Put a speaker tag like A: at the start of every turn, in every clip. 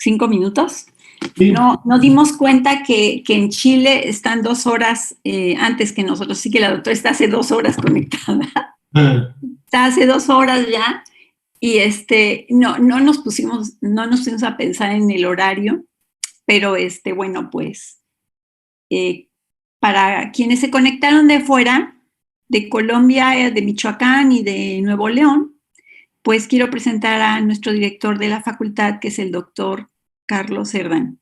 A: 5 minutos.
B: Sí.
A: No dimos cuenta que en Chile están 2 horas antes que nosotros, sí que la doctora está hace 2 horas conectada. Está hace 2 horas ya, y no nos pusimos a pensar en el horario, pero bueno, pues para quienes se conectaron de fuera, de Colombia, de Michoacán y de Nuevo León, pues quiero presentar a nuestro director de la facultad, que es el doctor Carlos Cerdán.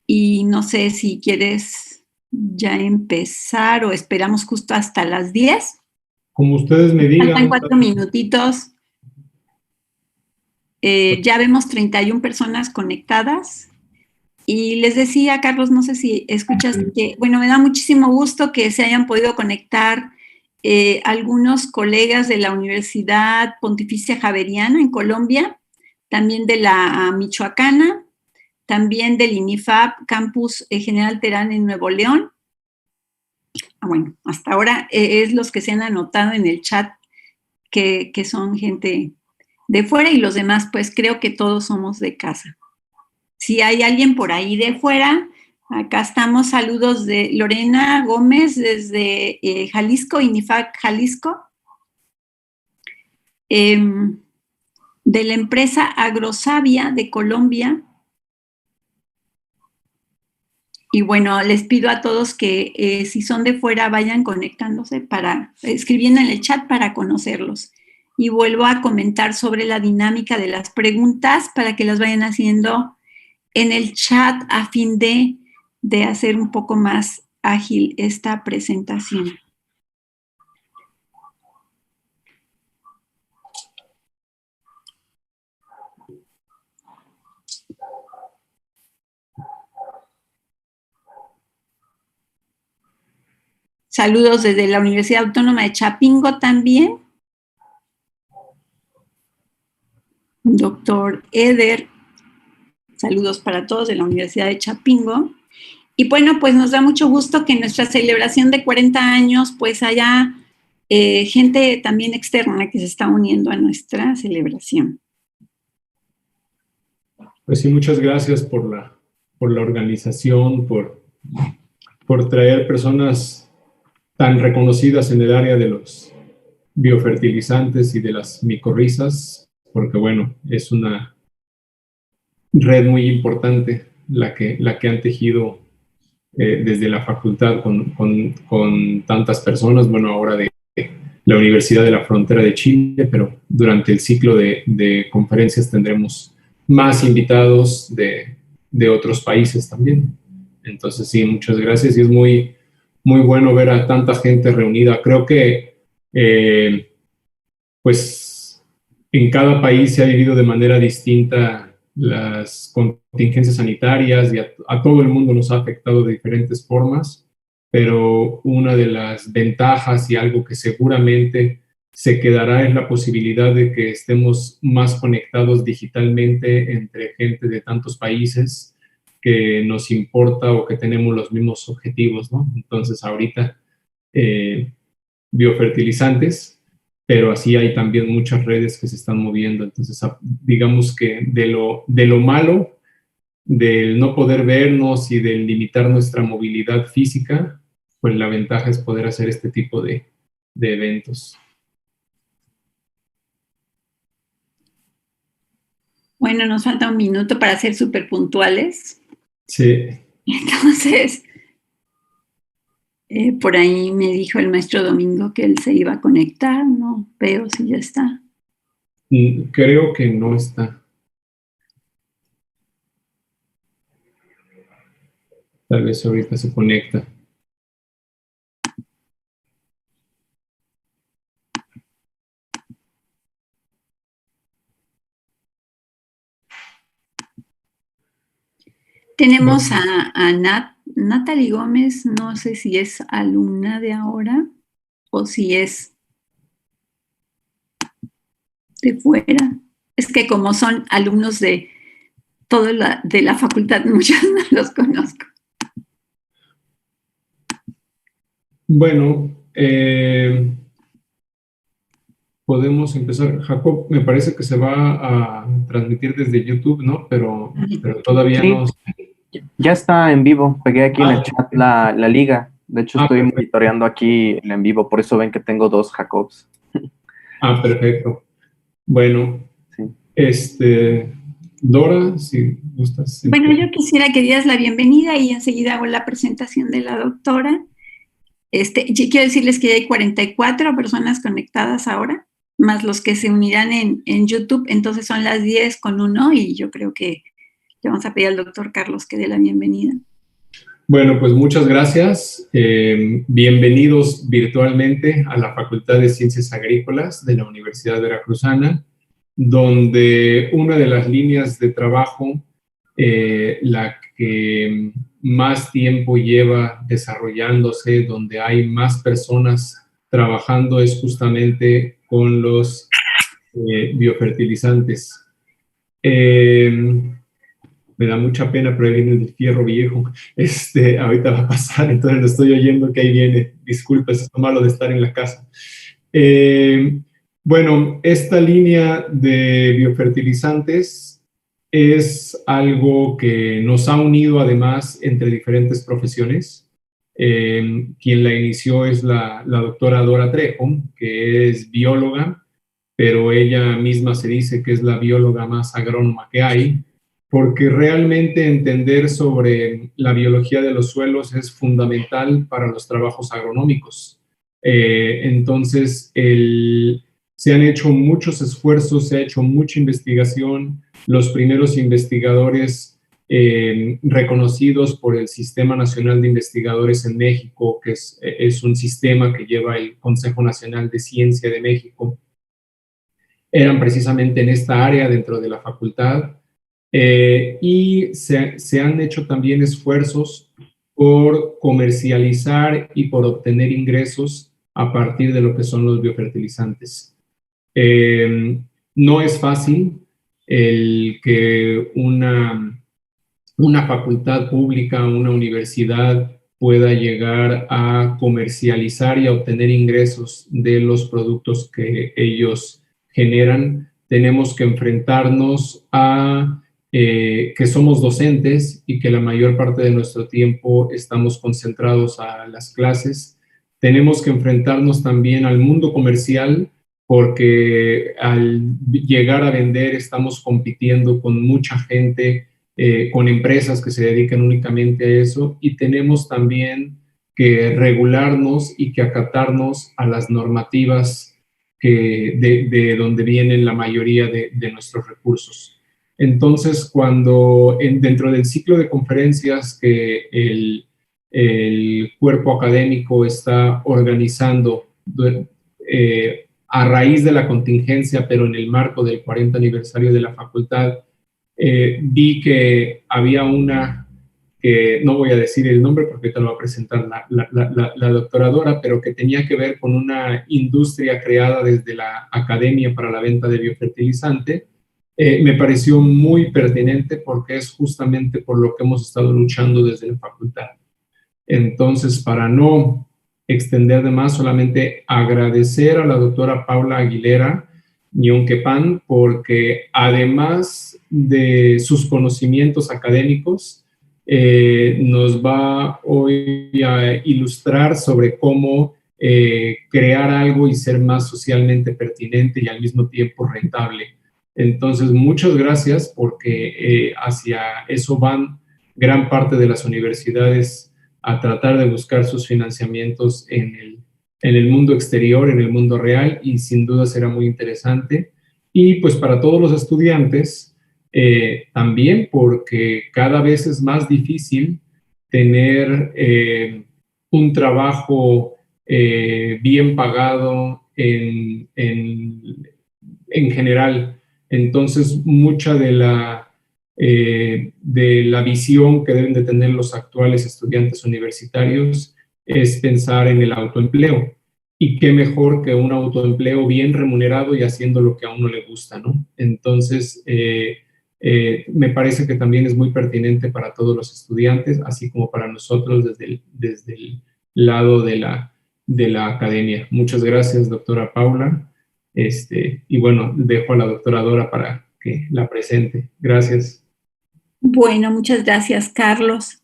A: Y no sé si quieres ya empezar o esperamos justo hasta las 10.
B: Como ustedes me digan.
A: Faltan 4 minutitos. Ya vemos 31 personas conectadas. Y les decía, Carlos, no sé si escuchas, que, bueno, me da muchísimo gusto que se hayan podido conectar algunos colegas de la Universidad Pontificia Javeriana en Colombia, también de la Michoacana, también del INIFAP Campus General Terán en Nuevo León. Bueno, hasta ahora es los que se han anotado en el chat, que son gente de fuera, y los demás, pues creo que todos somos de casa. Si hay alguien por ahí de fuera, acá estamos. Saludos de Lorena Gómez desde Jalisco, INIFAP Jalisco. De la empresa Agrosavia de Colombia. Y bueno, les pido a todos que si son de fuera vayan conectándose, escribiendo en el chat para conocerlos. Y vuelvo a comentar sobre la dinámica de las preguntas para que las vayan haciendo en el chat a fin de hacer un poco más ágil esta presentación. Saludos desde la Universidad Autónoma de Chapingo también. Doctor Eder, saludos para todos de la Universidad de Chapingo. Y bueno, pues nos da mucho gusto que en nuestra celebración de 40 años pues haya gente también externa que se está uniendo a nuestra celebración.
B: Pues sí, muchas gracias por la organización, por traer personas tan reconocidas en el área de los biofertilizantes y de las micorrizas, porque bueno, es una red muy importante la que han tejido desde la facultad con tantas personas, bueno, ahora de la Universidad de la Frontera de Chile, pero durante el ciclo de conferencias tendremos más invitados de otros países también. Entonces, sí, muchas gracias, y es muy, muy bueno ver a tanta gente reunida. Creo que, pues, en cada país se ha vivido de manera distinta las contingencias sanitarias, y a todo el mundo nos ha afectado de diferentes formas, pero una de las ventajas y algo que seguramente se quedará es la posibilidad de que estemos más conectados digitalmente entre gente de tantos países que nos importa o que tenemos los mismos objetivos, ¿no? Entonces, ahorita, biofertilizantes, pero así hay también muchas redes que se están moviendo. Entonces, digamos que de lo malo, del no poder vernos y del limitar nuestra movilidad física, pues la ventaja es poder hacer este tipo de eventos.
A: Bueno, nos falta un minuto para ser súper puntuales.
B: Sí.
A: Entonces, por ahí me dijo el maestro Domingo que él se iba a conectar. No veo si ya está.
B: Creo que no está. Tal vez ahorita se conecta.
A: Tenemos a Natalie Gómez, no sé si es alumna de ahora o si es de fuera. Es que como son alumnos de de la facultad, muchos no los conozco.
B: Bueno, podemos empezar. Jacob, me parece que se va a transmitir desde YouTube, ¿no? Pero todavía
C: Sí,
B: no.
C: ya está en vivo. Pegué aquí en el chat la liga. De hecho, estoy
B: Perfecto.
C: monitoreando aquí el en vivo, por eso ven que tengo 2 Jacobs.
B: Perfecto. Bueno,
C: Sí.
B: Dora, si gustas.
A: Bueno, yo quisiera que dieras la bienvenida y enseguida hago la presentación de la doctora. Yo quiero decirles que ya hay 44 personas conectadas ahora, más los que se unirán en YouTube, entonces son las 10:01 y yo creo que le vamos a pedir al doctor Carlos que dé la bienvenida.
B: Bueno, pues muchas gracias. Bienvenidos virtualmente a la Facultad de Ciencias Agrícolas de la Universidad Veracruzana, donde una de las líneas de trabajo, la que más tiempo lleva desarrollándose, donde hay más personas trabajando, es justamente con los biofertilizantes. Me da mucha pena, pero ahí viene el fierro viejo. Ahorita va a pasar, entonces lo estoy oyendo que ahí viene. Disculpas, es lo malo de estar en la casa. Bueno, esta línea de biofertilizantes es algo que nos ha unido además entre diferentes profesiones. Quien la inició es la doctora Dora Trejo, que es bióloga, pero ella misma se dice que es la bióloga más agrónoma que hay, porque realmente entender sobre la biología de los suelos es fundamental para los trabajos agronómicos. Entonces, se han hecho muchos esfuerzos, se ha hecho mucha investigación. Los primeros investigadores reconocidos por el Sistema Nacional de Investigadores en México, que es un sistema que lleva el Consejo Nacional de Ciencia de México, eran precisamente en esta área dentro de la facultad. Y se han hecho también esfuerzos por comercializar y por obtener ingresos a partir de lo que son los biofertilizantes. No es fácil el que una facultad pública, una universidad pueda llegar a comercializar y a obtener ingresos de los productos que ellos generan. Tenemos que enfrentarnos a que somos docentes y que la mayor parte de nuestro tiempo estamos concentrados a las clases. Tenemos que enfrentarnos también al mundo comercial, porque al llegar a vender estamos compitiendo con mucha gente, con empresas que se dedican únicamente a eso, y tenemos también que regularnos y que acatarnos a las normativas de donde vienen la mayoría de nuestros recursos. Entonces, cuando dentro del ciclo de conferencias que el cuerpo académico está organizando a raíz de la contingencia, pero en el marco del 40 aniversario de la facultad, vi que había una, que no voy a decir el nombre porque te lo va a presentar la doctora Dora, pero que tenía que ver con una industria creada desde la Academia para la Venta de Biofertilizante. Me pareció muy pertinente porque es justamente por lo que hemos estado luchando desde la facultad. Entonces, para no extender de más, solamente agradecer a la doctora Paula Aguilera Ñonquepan, porque además de sus conocimientos académicos, nos va hoy a ilustrar sobre cómo crear algo y ser más socialmente pertinente y al mismo tiempo rentable. Entonces, muchas gracias, porque hacia eso van gran parte de las universidades, a tratar de buscar sus financiamientos en el mundo exterior, en el mundo real, y sin duda será muy interesante. Y pues para todos los estudiantes, también, porque cada vez es más difícil tener un trabajo bien pagado en general. Entonces, mucha de la visión que deben de tener los actuales estudiantes universitarios es pensar en el autoempleo. Y qué mejor que un autoempleo bien remunerado y haciendo lo que a uno le gusta, ¿no? Entonces, me parece que también es muy pertinente para todos los estudiantes, así como para nosotros desde el lado de la academia. Muchas gracias, doctora Paula. Y bueno, dejo a la doctora Dora para que la presente. Gracias.
A: Bueno, muchas gracias, Carlos.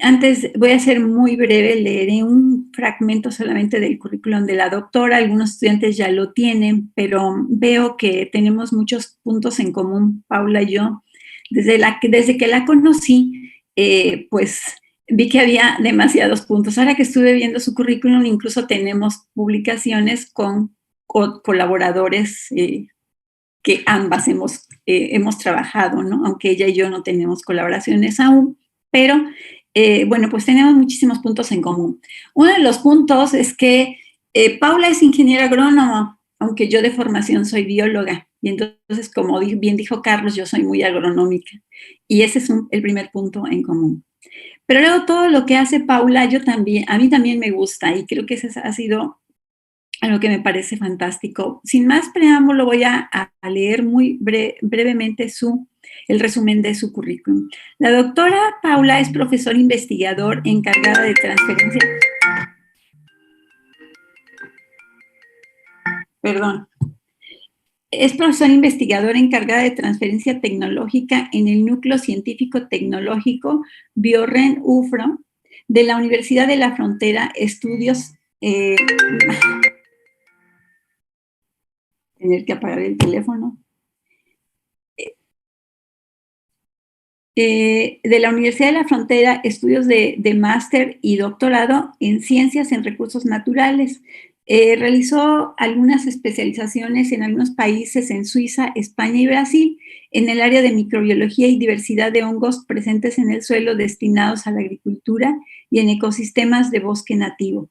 A: Antes voy a ser muy breve, leeré un fragmento solamente del currículum de la doctora. Algunos estudiantes ya lo tienen, pero veo que tenemos muchos puntos en común, Paula y yo. Desde que la conocí, pues vi que había demasiados puntos. Ahora que estuve viendo su currículum, incluso tenemos publicaciones con colaboradores que ambas hemos trabajado, ¿no? Aunque ella y yo no tenemos colaboraciones aún, pero bueno, pues tenemos muchísimos puntos en común. Uno de los puntos es que Paula es ingeniera agrónoma, aunque yo de formación soy bióloga, y entonces, como bien dijo Carlos, yo soy muy agronómica, y ese es el primer punto en común. Pero luego todo lo que hace Paula, a mí también me gusta, y creo que ese ha sido algo que me parece fantástico. Sin más preámbulo, voy a leer muy brevemente el resumen de su currículum. La doctora Paula es profesor investigador encargada de transferencia. Es profesora investigadora encargada de transferencia tecnológica en el Núcleo Científico Tecnológico Biorren-UFRO de la Universidad de la Frontera, estudios... tener que apagar el teléfono. De la Universidad de la Frontera, estudios de máster y doctorado en Ciencias en Recursos Naturales. Realizó algunas especializaciones en algunos países, en Suiza, España y Brasil, en el área de microbiología y diversidad de hongos presentes en el suelo destinados a la agricultura y en ecosistemas de bosque nativo.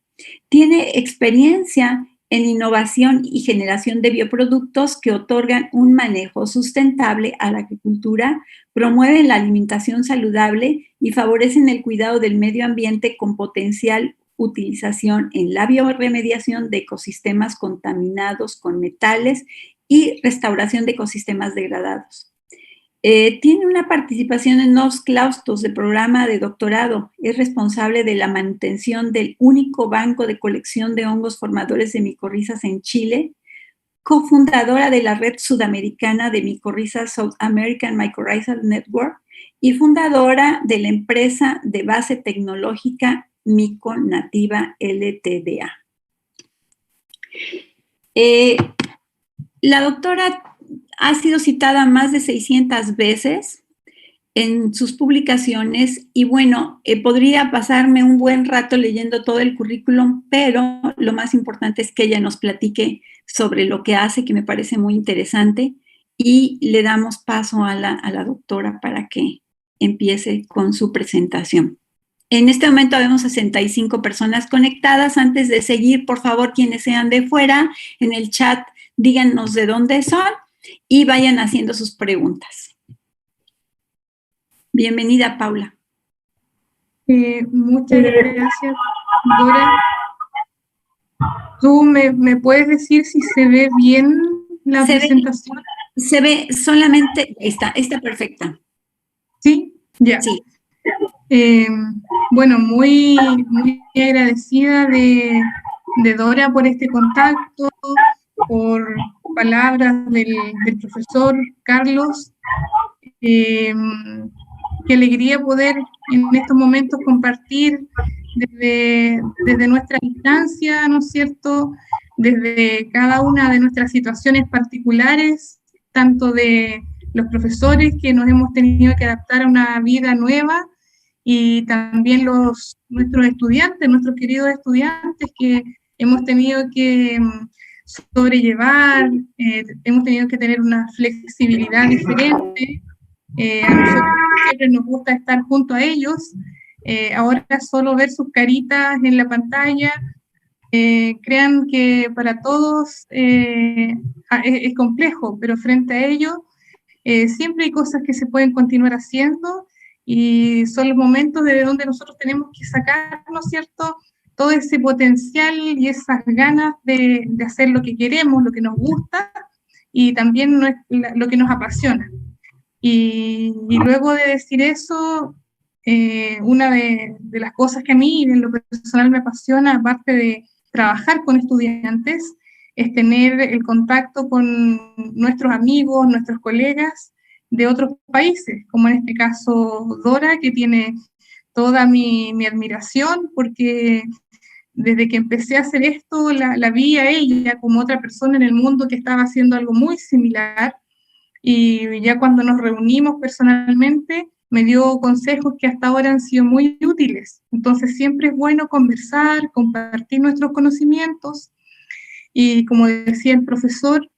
A: Tiene experiencia en innovación y generación de bioproductos que otorgan un manejo sustentable a la agricultura, promueven la alimentación saludable y favorecen el cuidado del medio ambiente con potencial utilización en la bioremediación de ecosistemas contaminados con metales y restauración de ecosistemas degradados. Tiene una participación en 2 claustros de programa de doctorado. Es responsable de la manutención del único banco de colección de hongos formadores de micorrizas en Chile, cofundadora de la Red Sudamericana de Micorrizas South American Mycorrhizal Network y fundadora de la empresa de base tecnológica Mico Nativa LTDA. La doctora ha sido citada más de 600 veces en sus publicaciones y bueno, podría pasarme un buen rato leyendo todo el currículum, pero lo más importante es que ella nos platique sobre lo que hace, que me parece muy interesante, y le damos paso a la doctora para que empiece con su presentación. En este momento vemos 65 personas conectadas. Antes de seguir, por favor, quienes sean de fuera, en el chat díganos de dónde son y vayan haciendo sus preguntas. Bienvenida, Paula.
D: Muchas gracias, Dora. ¿Tú me puedes decir si se ve bien la presentación?
A: Se ve solamente, está perfecta.
D: ¿Sí? Ya.
A: Sí.
D: Bueno, muy agradecida de Dora por este contacto, por palabras del profesor Carlos. Qué alegría poder en estos momentos compartir desde nuestra instancia, ¿no es cierto?, desde cada una de nuestras situaciones particulares, tanto de los profesores que nos hemos tenido que adaptar a una vida nueva, y también nuestros estudiantes, nuestros queridos estudiantes que hemos tenido que sobrellevar, hemos tenido que tener una flexibilidad diferente. A nosotros siempre nos gusta estar junto a ellos. Ahora solo ver sus caritas en la pantalla, crean que para todos es complejo, pero frente a ello siempre hay cosas que se pueden continuar haciendo, y son los momentos de donde nosotros tenemos que sacar, ¿no es cierto?, todo ese potencial y esas ganas de hacer lo que queremos, lo que nos gusta, y también lo que nos apasiona. Y luego de decir eso, una de las cosas que a mí en lo personal me apasiona, aparte de trabajar con estudiantes, es tener el contacto con nuestros amigos, nuestros colegas de otros países, como en este caso Dora, que tiene toda mi admiración, porque desde que empecé a hacer esto, la vi a ella como otra persona en el mundo que estaba haciendo algo muy similar, y ya cuando nos reunimos personalmente, me dio consejos que hasta ahora han sido muy útiles. Entonces siempre es bueno conversar, compartir nuestros conocimientos, y como decía el profesor,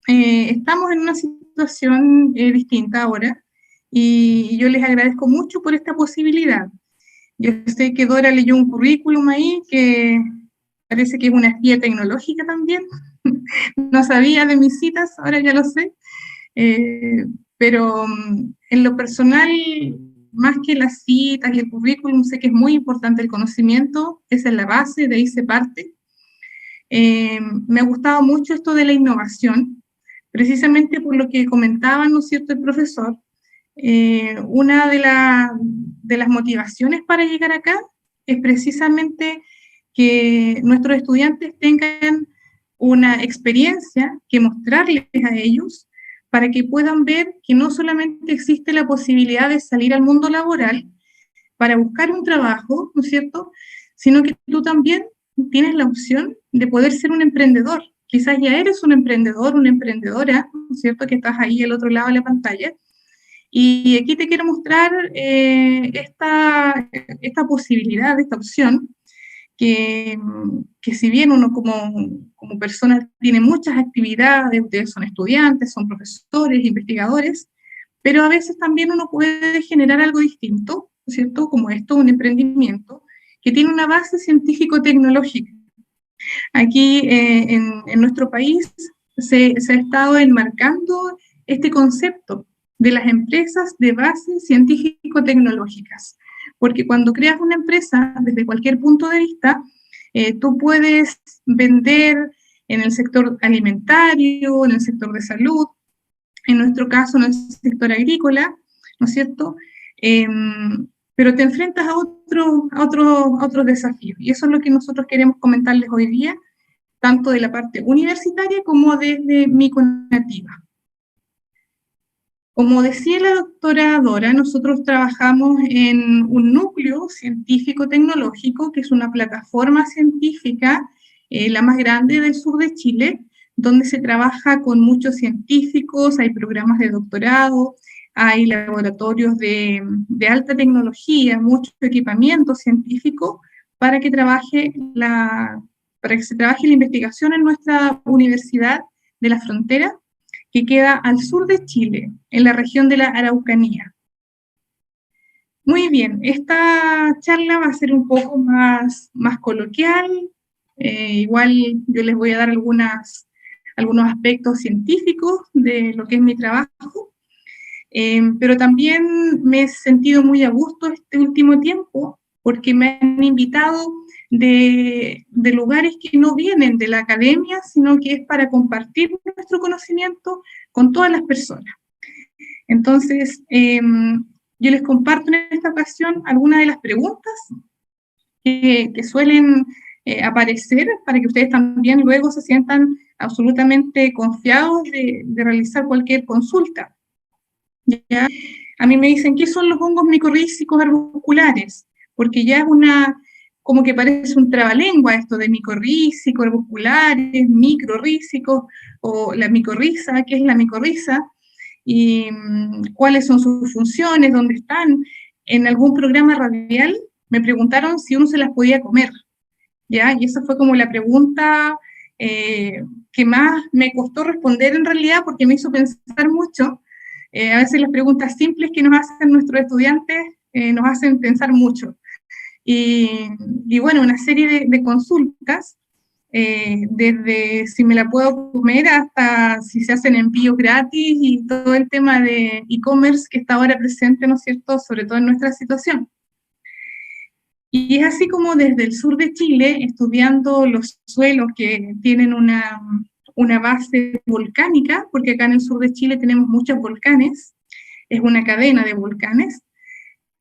D: estamos en una situación distinta ahora, y yo les agradezco mucho por esta posibilidad. Yo sé que Dora leyó un currículum ahí que parece que es una guía tecnológica también. No sabía de mis citas, ahora ya lo sé. Pero en lo personal, más que las citas y el currículum, sé que es muy importante el conocimiento, esa es la base, de ahí se parte. Me ha gustado mucho esto de la innovación, precisamente por lo que comentaba, ¿no es cierto?, el profesor. Una de las motivaciones para llegar acá es precisamente que nuestros estudiantes tengan una experiencia que mostrarles a ellos para que puedan ver que no solamente existe la posibilidad de salir al mundo laboral para buscar un trabajo, ¿no es cierto?, sino que tú también tienes la opción de poder ser un emprendedor. Quizás ya eres un emprendedor, una emprendedora, ¿no es cierto?, que estás ahí al otro lado de la pantalla. Y aquí te quiero mostrar esta posibilidad, esta opción, que si bien uno como persona tiene muchas actividades, ustedes son estudiantes, son profesores, investigadores, pero a veces también uno puede generar algo distinto, ¿no es cierto?, como esto, un emprendimiento, que tiene una base científico-tecnológica. Aquí en nuestro país se ha estado enmarcando este concepto de las empresas de base científico-tecnológicas, porque cuando creas una empresa desde cualquier punto de vista, tú puedes vender en el sector alimentario, en el sector de salud, en nuestro caso en el sector agrícola, ¿no es cierto?, pero te enfrentas a otros desafíos, y eso es lo que nosotros queremos comentarles hoy día, tanto de la parte universitaria como desde Miconativa. Como decía la doctora Dora, nosotros trabajamos en un núcleo científico-tecnológico, que es una plataforma científica, la más grande del sur de Chile, donde se trabaja con muchos científicos, hay programas de doctorado, hay laboratorios de alta tecnología, mucho equipamiento científico para que se trabaje la investigación en nuestra Universidad de la Frontera, que queda al sur de Chile, en la región de la Araucanía. Muy bien, esta charla va a ser un poco más coloquial, igual yo les voy a dar algunos aspectos científicos de lo que es mi trabajo, pero también me he sentido muy a gusto este último tiempo, porque me han invitado de lugares que no vienen de la academia, sino que es para compartir nuestro conocimiento con todas las personas. Entonces, yo les comparto en esta ocasión algunas de las preguntas que suelen aparecer, para que ustedes también luego se sientan absolutamente confiados de realizar cualquier consulta. ¿Ya? A mí me dicen, ¿qué son los hongos micorrízicos arbusculares? Porque ya es como que parece un trabalengua esto de micorrízicos, arbusculares, microrrízicos, o la micorriza, ¿qué es la micorriza? Y cuáles son sus funciones, dónde están. En algún programa radial me preguntaron si uno se las podía comer, ¿ya? Y esa fue como la pregunta que más me costó responder en realidad, porque me hizo pensar mucho. A veces las preguntas simples que nos hacen nuestros estudiantes nos hacen pensar mucho. Y bueno, una serie de consultas, desde si me la puedo comer hasta si se hacen envíos gratis y todo el tema de e-commerce que está ahora presente, ¿no es cierto?, sobre todo en nuestra situación. Y es así como desde el sur de Chile, estudiando los suelos que tienen una base volcánica, porque acá en el sur de Chile tenemos muchos volcanes, es una cadena de volcanes.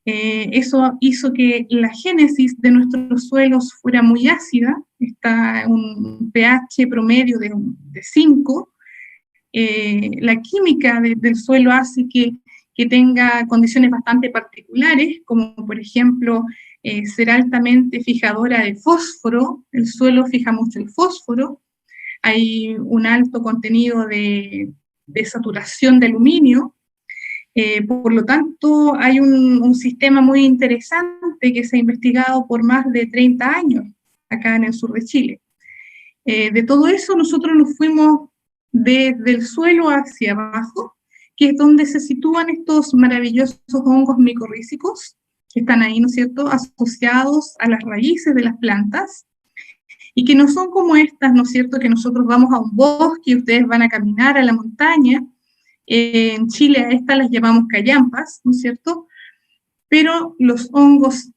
D: Eso hizo que la génesis de nuestros suelos fuera muy ácida, está un pH promedio de 5. La química del suelo hace que tenga condiciones bastante particulares, como por ejemplo ser altamente fijadora de fósforo. El suelo fija mucho el fósforo, hay un alto contenido de saturación de aluminio. Por lo tanto, hay un sistema muy interesante que se ha investigado por más de 30 años acá en el sur de Chile. De todo eso nosotros nos fuimos desde el suelo hacia abajo, que es donde se sitúan estos maravillosos hongos micorrízicos, que están ahí, ¿no es cierto?, asociados a las raíces de las plantas, y que no son como estas, ¿no es cierto?, que nosotros vamos a un bosque y ustedes van a caminar a la montaña. En Chile a estas las llamamos callampas, ¿no es cierto? Pero los hongos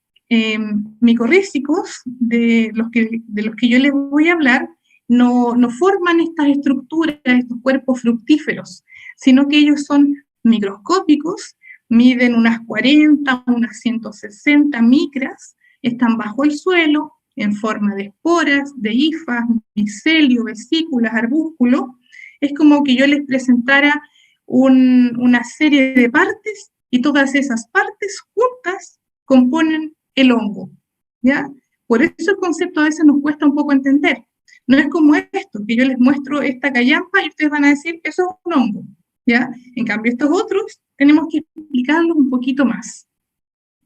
D: micorrízicos, de los que yo les voy a hablar, no forman estas estructuras, estos cuerpos fructíferos, sino que ellos son microscópicos, miden unas 40, unas 160 micras, están bajo el suelo, en forma de esporas, de hifas, micelio, vesículas, arbúsculo. Es como que yo les presentara una serie de partes, y todas esas partes juntas componen el hongo, ¿ya? Por eso el concepto a veces nos cuesta un poco entender. No es como esto, que yo les muestro esta callampa y ustedes van a decir, eso es un hongo, ¿ya? En cambio, estos otros tenemos que explicarlos un poquito más.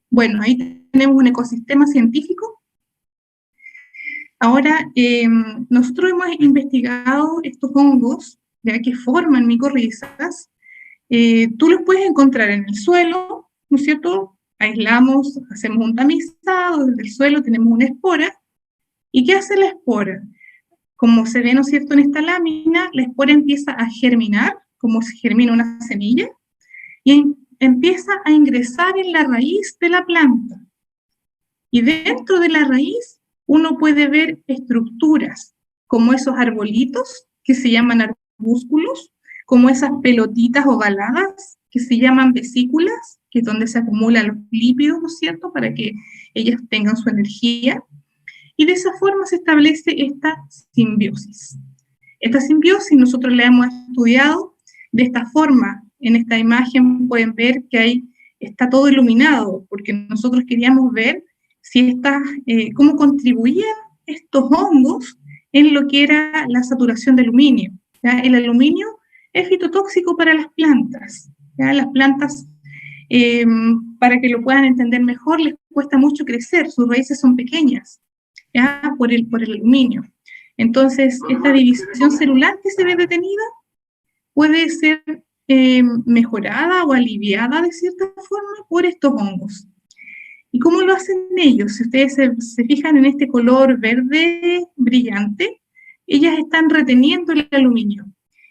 D: Bueno, ahí tenemos un ecosistema científico. Ahora, nosotros hemos investigado estos hongos, ya que forman micorrizas. Tú los puedes encontrar en el suelo, ¿no es cierto? Aislamos, hacemos un tamizado, desde el suelo tenemos una espora. ¿Y qué hace la espora? Como se ve, ¿no es cierto?, en esta lámina, la espora empieza a germinar, como si germina una semilla, y empieza a ingresar en la raíz de la planta. Y dentro de la raíz uno puede ver estructuras, como esos arbolitos que se llaman arbúsculos, como esas pelotitas ovaladas que se llaman vesículas, que es donde se acumulan los lípidos, ¿no es cierto?, para que ellas tengan su energía. Y de esa forma se establece esta simbiosis. Esta simbiosis nosotros la hemos estudiado de esta forma. En esta imagen pueden ver que está todo iluminado, porque nosotros queríamos ver si cómo contribuían estos hongos en lo que era la saturación de aluminio, ¿ya? El aluminio es fitotóxico para las plantas, ¿ya? Las plantas, para que lo puedan entender mejor, les cuesta mucho crecer, sus raíces son pequeñas, ¿ya? Por el aluminio. Entonces, esta división celular que se ve detenida puede ser mejorada o aliviada de cierta forma por estos hongos. ¿Y cómo lo hacen ellos? Si ustedes se fijan en este color verde brillante, ellas están reteniendo el aluminio.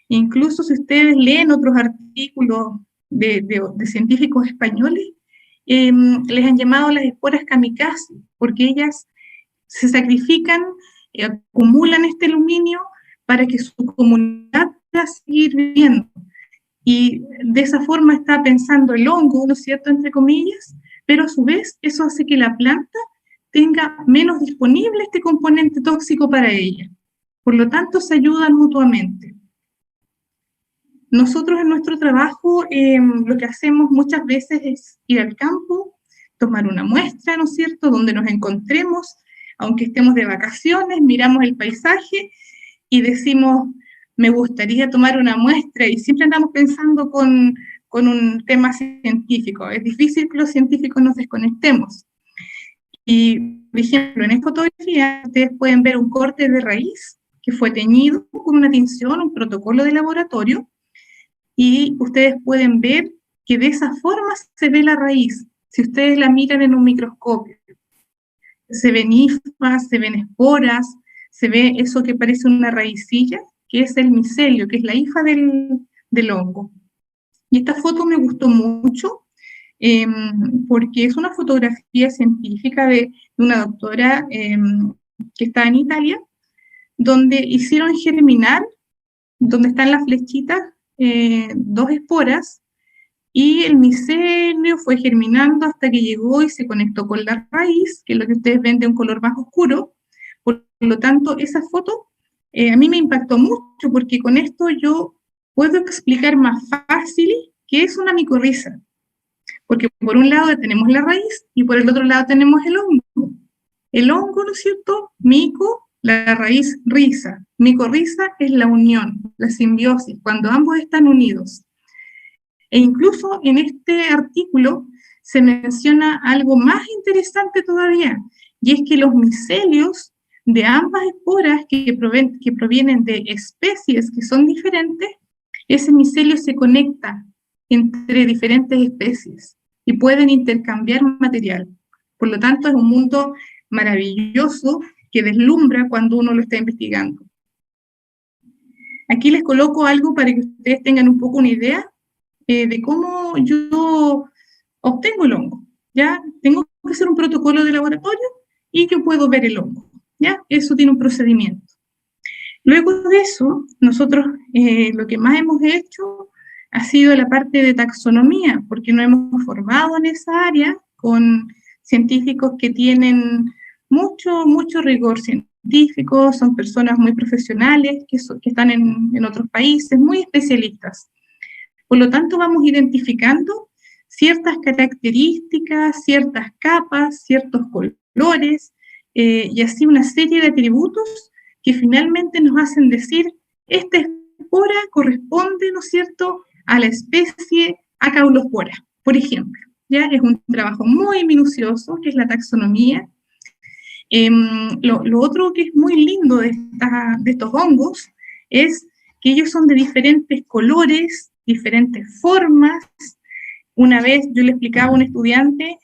D: Incluso si ustedes leen otros artículos de científicos españoles, les han llamado las esporas kamikaze, porque ellas se sacrifican, acumulan este aluminio para que su comunidad pueda seguir viviendo. Y de esa forma está pensando el hongo, ¿no es cierto?, entre comillas, pero a su vez eso hace que la planta tenga menos disponible este componente tóxico para ella. Por lo tanto, se ayudan mutuamente. Nosotros en nuestro trabajo lo que hacemos muchas veces es ir al campo, tomar una muestra, ¿no es cierto?, donde nos encontremos, aunque estemos de vacaciones, miramos el paisaje y decimos, me gustaría tomar una muestra, y siempre andamos pensando con un tema científico. Es difícil que los científicos nos desconectemos. Y, por ejemplo, en esta fotografía ustedes pueden ver un corte de raíz que fue teñido con una tinción, un protocolo de laboratorio, y ustedes pueden ver que de esa forma se ve la raíz, si ustedes la miran en un microscopio. Se ven hifas, se ven esporas, se ve eso que parece una raicilla, que es el micelio, que es la hifa del hongo. Y esta foto me gustó mucho, porque es una fotografía científica de una doctora que está en Italia, donde hicieron germinar, donde están las flechitas, 2 esporas, y el micelio micelio fue germinando hasta que llegó y se conectó con la raíz, que es lo que ustedes ven de un color más oscuro. Por lo tanto, esa foto a mí me impactó mucho, porque con esto yo puedo explicar más fácil qué es una micorriza. Porque por un lado tenemos la raíz y por el otro lado tenemos el hongo. El hongo, ¿no es cierto? Mico, la raíz risa. Micorriza es la unión, la simbiosis, cuando ambos están unidos. E incluso en este artículo se menciona algo más interesante todavía, y es que los micelios de ambas esporas que provienen de especies que son diferentes, ese micelio se conecta entre diferentes especies y pueden intercambiar material. Por lo tanto, es un mundo maravilloso que deslumbra cuando uno lo está investigando. Aquí les coloco algo para que ustedes tengan un poco una idea de cómo yo obtengo el hongo. ¿Ya? Tengo que hacer un protocolo de laboratorio y yo puedo ver el hongo. ¿Ya? Eso tiene un procedimiento. Luego de eso, nosotros lo que más hemos hecho ha sido la parte de taxonomía, porque nos hemos formado en esa área con científicos que tienen mucho rigor científico, son personas muy profesionales, que están en otros países, muy especialistas. Por lo tanto, vamos identificando ciertas características, ciertas capas, ciertos colores, y así una serie de atributos que finalmente nos hacen decir, esta espora corresponde, ¿no es cierto?, a la especie Acaulospora, por ejemplo. ¿Ya? Es un trabajo muy minucioso, que es la taxonomía. Lo otro que es muy lindo de estos hongos es que ellos son de diferentes colores, diferentes formas. Una vez yo le explicaba a un estudiante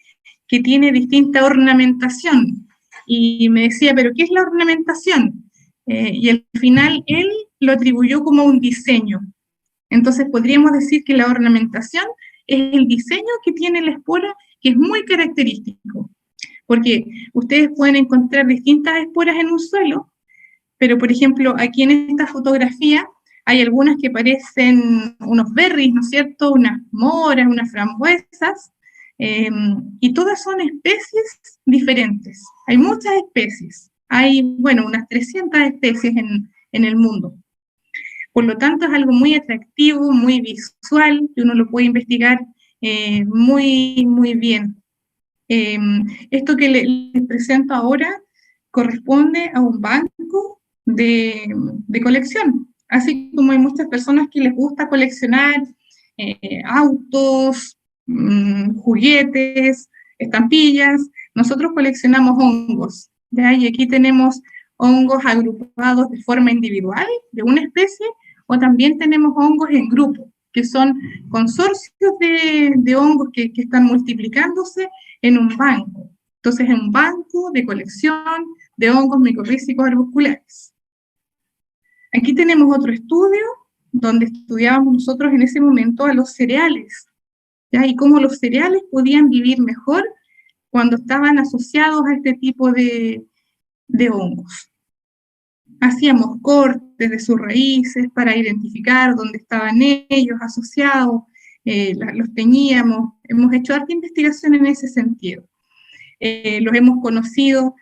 D: que tiene distinta ornamentación, y me decía, ¿pero qué es la ornamentación? Y al final él lo atribuyó como un diseño. Entonces podríamos decir que la ornamentación es el diseño que tiene la espora, que es muy característico. Porque ustedes pueden encontrar distintas esporas en un suelo, pero por ejemplo aquí en esta fotografía hay algunas que parecen unos berries, ¿no es cierto?, unas moras, unas frambuesas, y todas son especies diferentes. Hay muchas especies, hay, bueno, unas 300 especies en el mundo. Por lo tanto, es algo muy atractivo, muy visual, que uno lo puede investigar muy bien. Esto que les presento ahora corresponde a un banco de colección. Así como hay muchas personas que les gusta coleccionar autos, juguetes, estampillas, nosotros coleccionamos hongos, ¿ya? Y aquí tenemos hongos agrupados de forma individual de una especie, o también tenemos hongos en grupo, que son consorcios de hongos que están multiplicándose en un banco. Entonces, es un banco de colección de hongos micorrízicos arbusculares. Aquí tenemos otro estudio donde estudiábamos nosotros en ese momento a los cereales, ¿ya? Y cómo los cereales podían vivir mejor cuando estaban asociados a este tipo de hongos. Hacíamos cortes de sus raíces para identificar dónde estaban ellos asociados, los teñíamos, hemos hecho harta investigación en ese sentido. Los hemos conocido,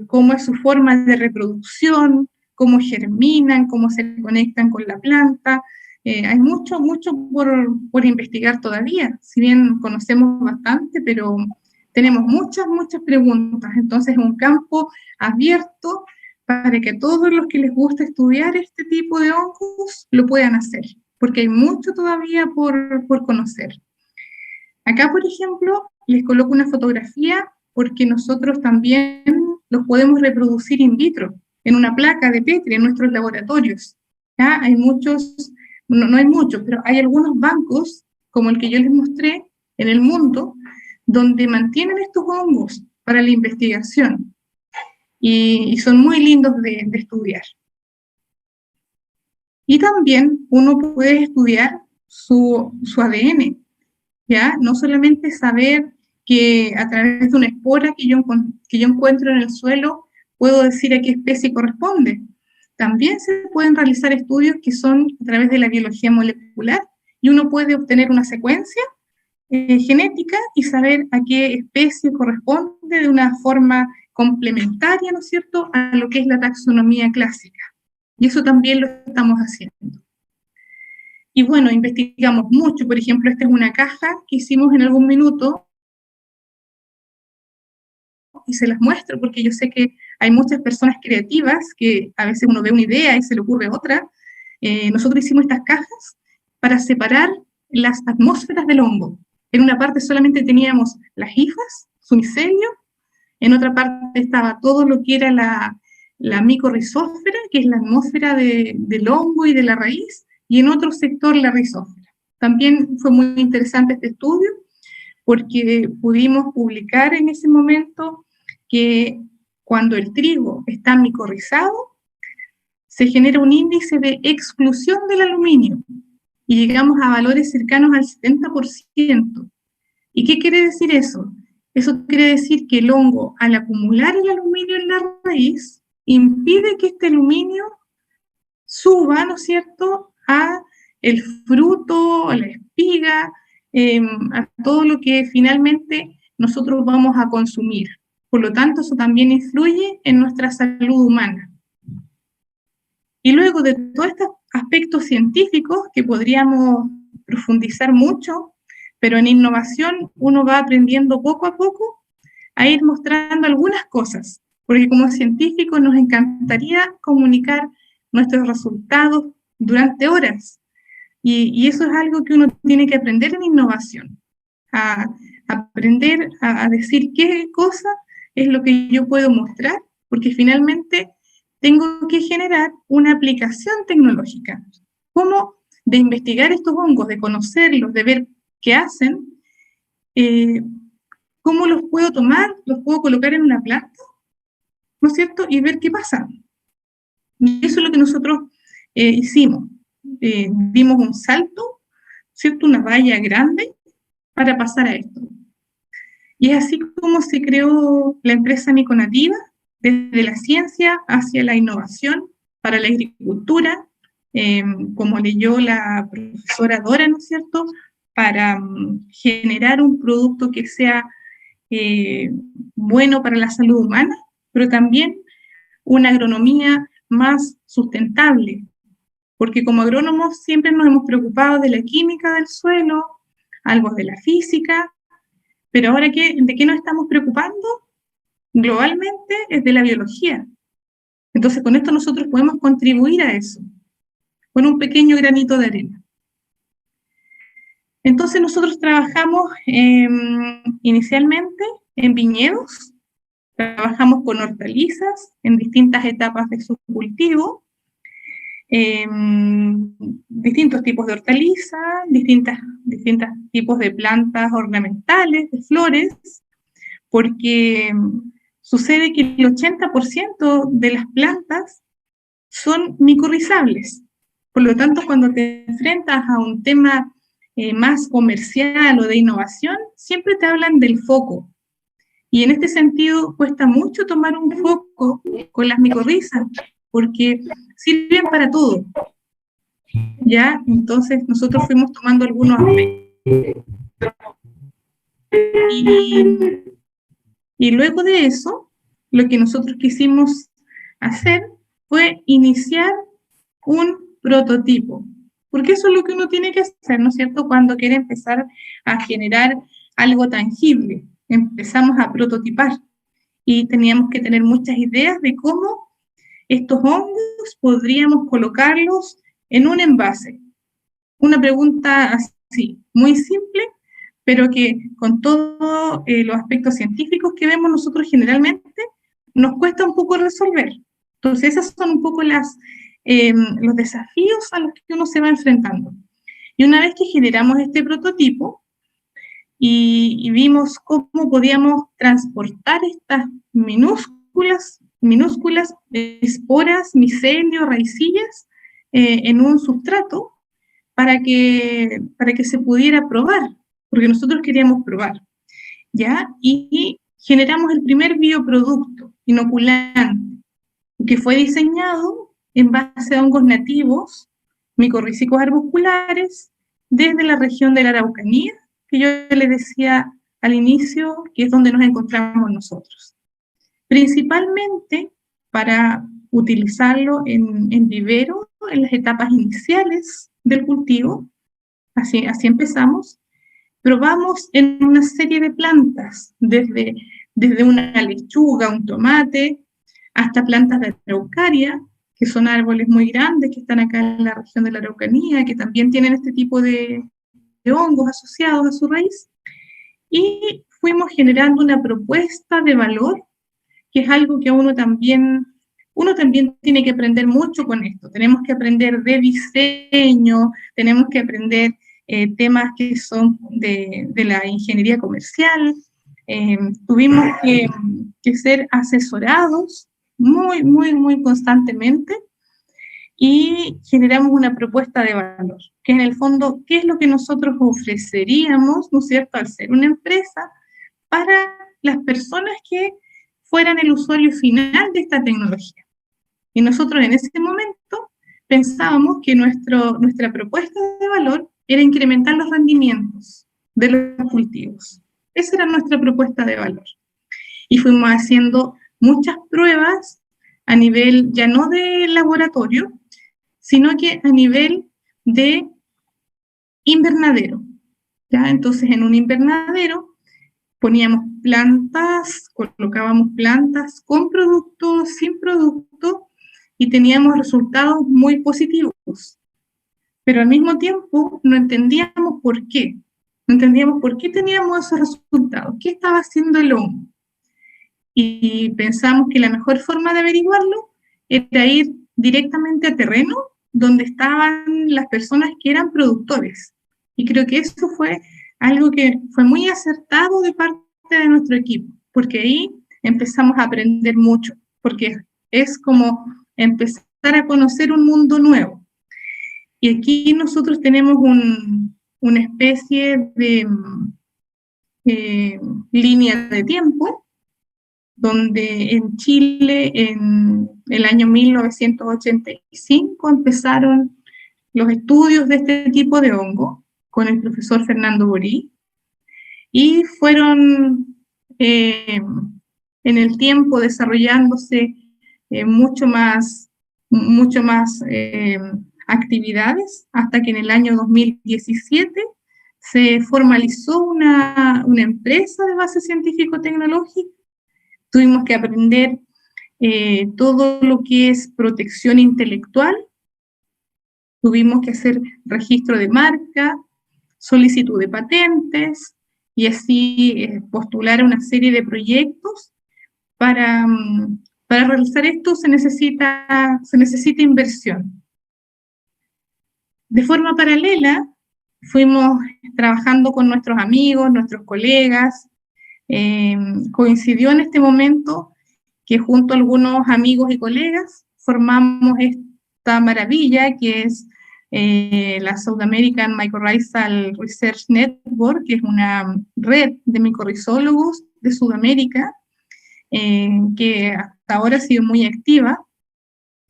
D: cómo es su forma de reproducción, cómo germinan, cómo se conectan con la planta. Hay mucho por investigar todavía, si bien conocemos bastante, pero tenemos muchas preguntas. Entonces es un campo abierto para que todos los que les gusta estudiar este tipo de hongos lo puedan hacer, porque hay mucho todavía por conocer. Acá, por ejemplo, les coloco una fotografía porque nosotros también los podemos reproducir in vitro, en una placa de Petri, en nuestros laboratorios. ¿Ya? Hay muchos, no hay muchos, pero hay algunos bancos, como el que yo les mostré, en el mundo, donde mantienen estos hongos para la investigación. Y son muy lindos de estudiar. Y también uno puede estudiar su ADN, ¿ya? No solamente saber que a través de una espora que yo encuentro en el suelo, puedo decir a qué especie corresponde. También se pueden realizar estudios que son a través de la biología molecular, y uno puede obtener una secuencia genética y saber a qué especie corresponde de una forma complementaria, ¿no es cierto?, a lo que es la taxonomía clásica. Y eso también lo estamos haciendo. Y bueno, investigamos mucho. Por ejemplo, esta es una caja que hicimos en algún minuto y se las muestro porque yo sé que hay muchas personas creativas que a veces uno ve una idea y se le ocurre otra. Nosotros hicimos estas cajas para separar las atmósferas del hongo. En una parte solamente teníamos las hifas, su micelio, en otra parte estaba todo lo que era la micorrizósfera, que es la atmósfera del hongo y de la raíz, y en otro sector la rizósfera. También fue muy interesante este estudio, porque pudimos publicar en ese momento que cuando el trigo está micorrizado, se genera un índice de exclusión del aluminio, y llegamos a valores cercanos al 70%. ¿Y qué quiere decir eso? Eso quiere decir que el hongo, al acumular el aluminio en la raíz, impide que este aluminio suba, ¿no es cierto?, a el fruto, a la espiga, a todo lo que finalmente nosotros vamos a consumir. Por lo tanto, eso también influye en nuestra salud humana. Y luego de todos estos aspectos científicos que podríamos profundizar mucho, pero en innovación uno va aprendiendo poco a poco a ir mostrando algunas cosas, porque como científicos nos encantaría comunicar nuestros resultados durante horas, y eso es algo que uno tiene que aprender en innovación, a aprender a decir qué cosa es lo que yo puedo mostrar, porque finalmente tengo que generar una aplicación tecnológica. ¿Cómo? De investigar estos hongos, de conocerlos, de ver qué hacen, cómo los puedo tomar, los puedo colocar en una planta, ¿no es cierto?, y ver qué pasa. Y eso es lo que nosotros hicimos. Dimos un salto, ¿cierto?, una valla grande para pasar a esto. Y es así como se creó la empresa Miconativa, desde la ciencia hacia la innovación para la agricultura, como leyó la profesora Dora, ¿no es cierto?, para generar un producto que sea bueno para la salud humana, pero también una agronomía más sustentable, porque como agrónomos siempre nos hemos preocupado de la química del suelo, algo de la física, pero ahora ¿de qué nos estamos preocupando? Globalmente es de la biología. Entonces con esto nosotros podemos contribuir a eso, con un pequeño granito de arena. Entonces nosotros trabajamos inicialmente en viñedos, trabajamos con hortalizas en distintas etapas de su cultivo, distintos tipos de hortalizas, distintos tipos de plantas ornamentales, de flores, porque sucede que el 80% de las plantas son micorrizables. Por lo tanto, cuando te enfrentas a un tema más comercial o de innovación, siempre te hablan del foco. Y en este sentido, cuesta mucho tomar un foco con las micorrizas, porque sirven para todo. ¿Ya? Entonces, nosotros fuimos tomando algunos aspectos. Y luego de eso, lo que nosotros quisimos hacer fue iniciar un prototipo, porque eso es lo que uno tiene que hacer, ¿no es cierto?, cuando quiere empezar a generar algo tangible. Empezamos a prototipar y teníamos que tener muchas ideas de cómo estos hongos podríamos colocarlos en un envase. Una pregunta así, muy simple, pero que con todos los aspectos científicos que vemos nosotros generalmente, nos cuesta un poco resolver. Entonces, esas son un poco los desafíos a los que uno se va enfrentando. Y una vez que generamos este prototipo y vimos cómo podíamos transportar estas minúsculas esporas, micelio, raicillas en un sustrato para que se pudiera probar, porque nosotros queríamos probar, ¿ya? Y generamos el primer bioproducto inoculante, que fue diseñado en base a hongos nativos, micorrízicos arbusculares, desde la región de la Araucanía, que yo les decía al inicio, que es donde nos encontramos nosotros. Principalmente para utilizarlo en vivero, en las etapas iniciales del cultivo, así empezamos. Probamos en una serie de plantas, desde una lechuga, un tomate, hasta plantas de araucaria, que son árboles muy grandes que están acá en la región de la Araucanía, que también tienen este tipo de hongos asociados a su raíz. Y fuimos generando una propuesta de valor, que es algo que uno también tiene que aprender mucho con esto. Tenemos que aprender de diseño, tenemos que aprender temas que son de la ingeniería comercial. Tuvimos que ser asesorados muy constantemente, y generamos una propuesta de valor, que en el fondo, ¿qué es lo que nosotros ofreceríamos, ¿no es cierto?, al ser una empresa, para las personas que fueran el usuario final de esta tecnología. Y nosotros en ese momento pensábamos que nuestra propuesta de valor era incrementar los rendimientos de los cultivos. Esa era nuestra propuesta de valor. Y fuimos haciendo muchas pruebas a nivel ya no de laboratorio, sino que a nivel de invernadero, ¿ya? Entonces, en un invernadero poníamos plantas, colocábamos plantas con producto, sin producto, y teníamos resultados muy positivos. Pero al mismo tiempo no entendíamos por qué. No entendíamos por qué teníamos esos resultados, qué estaba haciendo el hongo. Y pensamos que la mejor forma de averiguarlo era ir directamente a terreno, donde estaban las personas que eran productores. Y creo que eso fue algo que fue muy acertado de parte de nuestro equipo, porque ahí empezamos a aprender mucho, porque es como empezar a conocer un mundo nuevo. Y aquí nosotros tenemos una especie de línea de tiempo, donde en Chile, en el año 1985, empezaron los estudios de este tipo de hongo con el profesor Fernando Borí, y fueron en el tiempo desarrollándose mucho más actividades, hasta que en el año 2017 se formalizó una empresa de base científico-tecnológica. Tuvimos que aprender todo lo que es protección intelectual, tuvimos que hacer registro de marca, solicitud de patentes, y así postular una serie de proyectos. Para realizar esto se necesita inversión. De forma paralela, fuimos trabajando con nuestros amigos, nuestros colegas. Coincidió en este momento que junto a algunos amigos y colegas formamos esta maravilla que es la South American Mycorrhizal Research Network, que es una red de micorrizólogos de Sudamérica, que hasta ahora ha sido muy activa.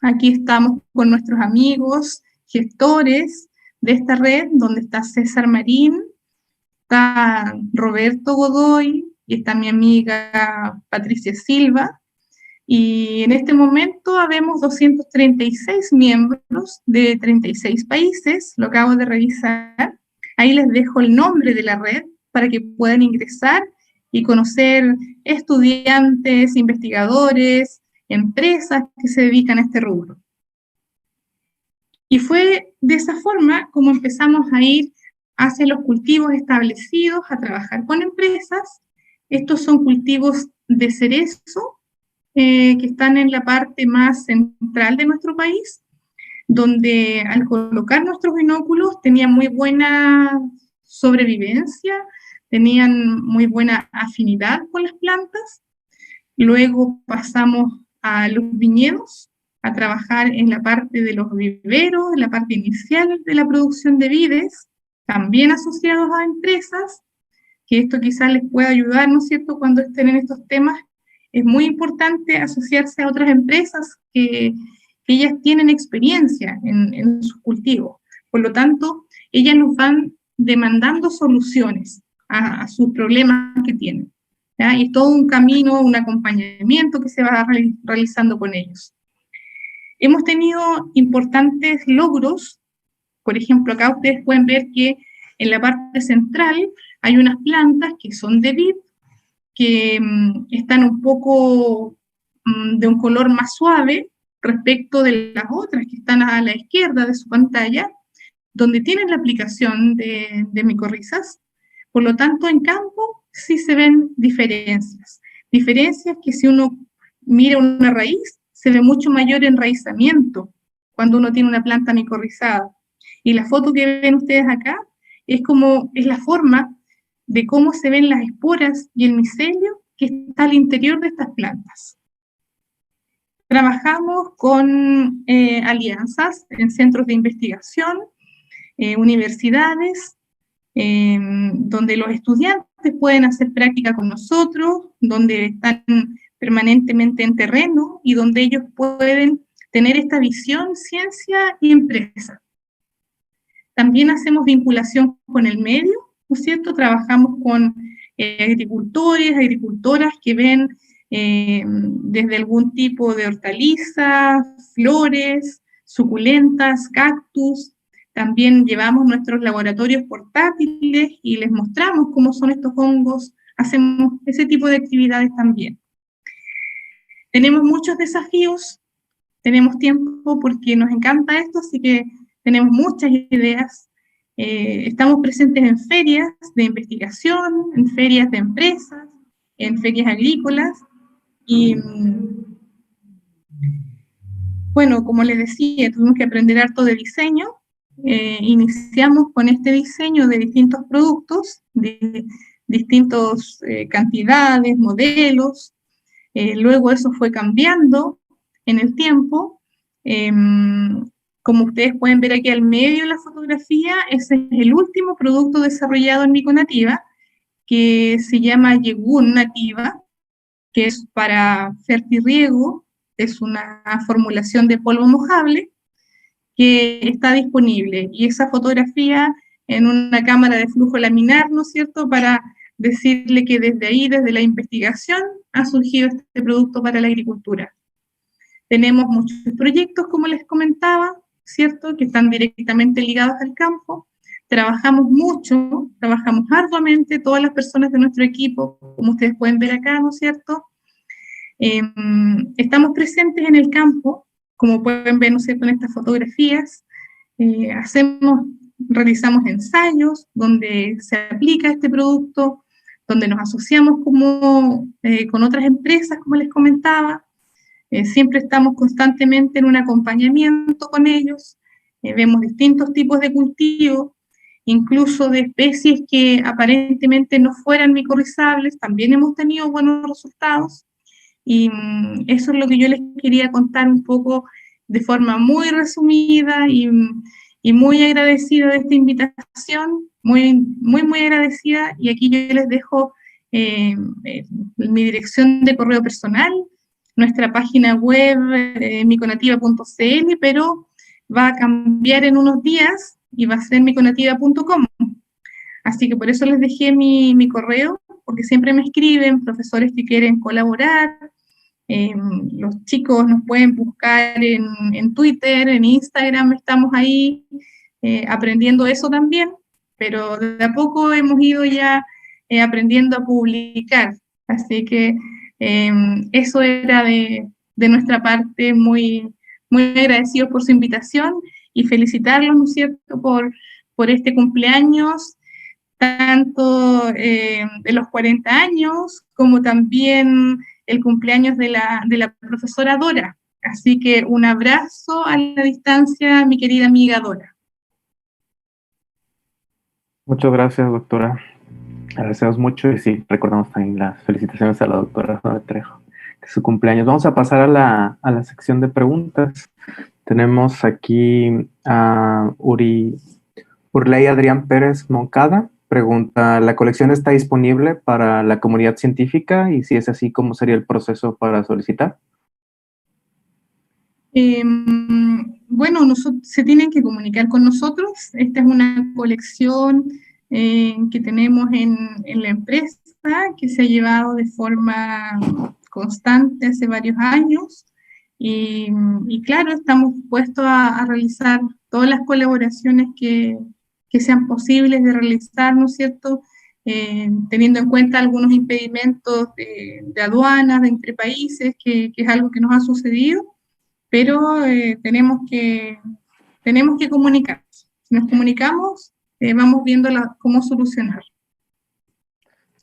D: Aquí estamos con nuestros amigos, gestores de esta red, donde está César Marín, está Roberto Godoy, y está mi amiga Patricia Silva, y en este momento habemos 236 miembros de 36 países, lo acabo de revisar. Ahí les dejo el nombre de la red para que puedan ingresar y conocer estudiantes, investigadores, empresas que se dedican a este rubro. Y fue de esa forma como empezamos a ir hacia los cultivos establecidos, a trabajar con empresas. Estos son cultivos de cerezo, que están en la parte más central de nuestro país, donde al colocar nuestros binóculos tenían muy buena sobrevivencia, tenían muy buena afinidad con las plantas. Luego pasamos a los viñedos, a trabajar en la parte de los viveros, en la parte inicial de la producción de vides, también asociados a empresas, que esto quizás les pueda ayudar, ¿no es cierto?, cuando estén en estos temas. Es muy importante asociarse a otras empresas que ellas tienen experiencia en sus cultivos. Por lo tanto, ellas nos van demandando soluciones. a sus problemas que tienen, ¿ya? Y es todo un camino, un acompañamiento que se va realizando con ellos. Hemos tenido importantes logros. Por ejemplo, acá ustedes pueden ver que en la parte central hay unas plantas que son de vid, que están un poco de un color más suave respecto de las otras que están a la izquierda de su pantalla, donde tienen la aplicación de micorrizas. Por lo tanto, en campo sí se ven diferencias. Diferencias que si uno mira una raíz, se ve mucho mayor enraizamiento cuando uno tiene una planta micorrizada. Y la foto que ven ustedes acá es la forma de cómo se ven las esporas y el micelio que está al interior de estas plantas. Trabajamos con alianzas en centros de investigación, universidades, donde los estudiantes pueden hacer práctica con nosotros, donde están permanentemente en terreno y donde ellos pueden tener esta visión, ciencia y empresa. También hacemos vinculación con el medio, ¿no es cierto? Trabajamos con agricultores, agricultoras que ven desde algún tipo de hortalizas, flores, suculentas, cactus. También llevamos nuestros laboratorios portátiles y les mostramos cómo son estos hongos. Hacemos ese tipo de actividades también. Tenemos muchos desafíos, tenemos tiempo porque nos encanta esto, así que tenemos muchas ideas. Estamos presentes en ferias de investigación, en ferias de empresas, en ferias agrícolas. Y bueno, como les decía, tuvimos que aprender harto de diseño. Iniciamos con este diseño de distintos productos, de distintas cantidades, modelos. Luego eso fue cambiando en el tiempo. Como ustedes pueden ver aquí al medio de la fotografía, ese es el último producto desarrollado en Miconativa, que se llama Yegun Nativa, que es para fertirriego, es una formulación de polvo mojable que está disponible. Y esa fotografía en una cámara de flujo laminar, ¿no es cierto?, para decirle que desde ahí, desde la investigación, ha surgido este producto para la agricultura. Tenemos muchos proyectos, como les comentaba, ¿cierto?, que están directamente ligados al campo. Trabajamos mucho, trabajamos arduamente, todas las personas de nuestro equipo, como ustedes pueden ver acá, ¿no es cierto? Estamos presentes en el campo, como pueden ver, ¿no es cierto?, en estas fotografías. Realizamos ensayos donde se aplica este producto, donde nos asociamos con otras empresas, como les comentaba. Siempre estamos constantemente en un acompañamiento con ellos, vemos distintos tipos de cultivo, incluso de especies que aparentemente no fueran micorrizables, también hemos tenido buenos resultados, y eso es lo que yo les quería contar un poco de forma muy resumida y muy agradecida de esta invitación, muy agradecida, y aquí yo les dejo mi dirección de correo personal, nuestra página web, miconativa.cl, pero va a cambiar en unos días y va a ser miconativa.com. Así que por eso les dejé mi correo, porque siempre me escriben profesores que quieren colaborar. Los chicos nos pueden buscar en Twitter, en Instagram, estamos ahí aprendiendo eso también, pero de a poco hemos ido ya aprendiendo a publicar. Así que eso era de nuestra parte, muy agradecidos por su invitación y felicitarlos, ¿no es cierto?, por este cumpleaños, tanto de los 40 años, como también el cumpleaños de la profesora Dora. Así que un abrazo a la distancia, mi querida amiga Dora.
C: Muchas gracias, doctora. Agradecemos mucho y sí, recordamos también las felicitaciones a la doctora Dora Trejo, que es su cumpleaños. Vamos a pasar a la sección de preguntas. Tenemos aquí a Urley Adrián Pérez Moncada. Pregunta, ¿la colección está disponible para la comunidad científica? Y si es así, ¿cómo sería el proceso para solicitar?
D: Bueno, se tienen que comunicar con nosotros. Esta es una colección que tenemos en la empresa, que se ha llevado de forma constante hace varios años. Y claro, estamos dispuestos a realizar todas las colaboraciones que sean posibles de realizar, ¿no es cierto? Teniendo en cuenta algunos impedimentos de aduanas, de entre países, que es algo que nos ha sucedido, pero tenemos que comunicarnos. Si nos comunicamos, vamos viendo cómo solucionar.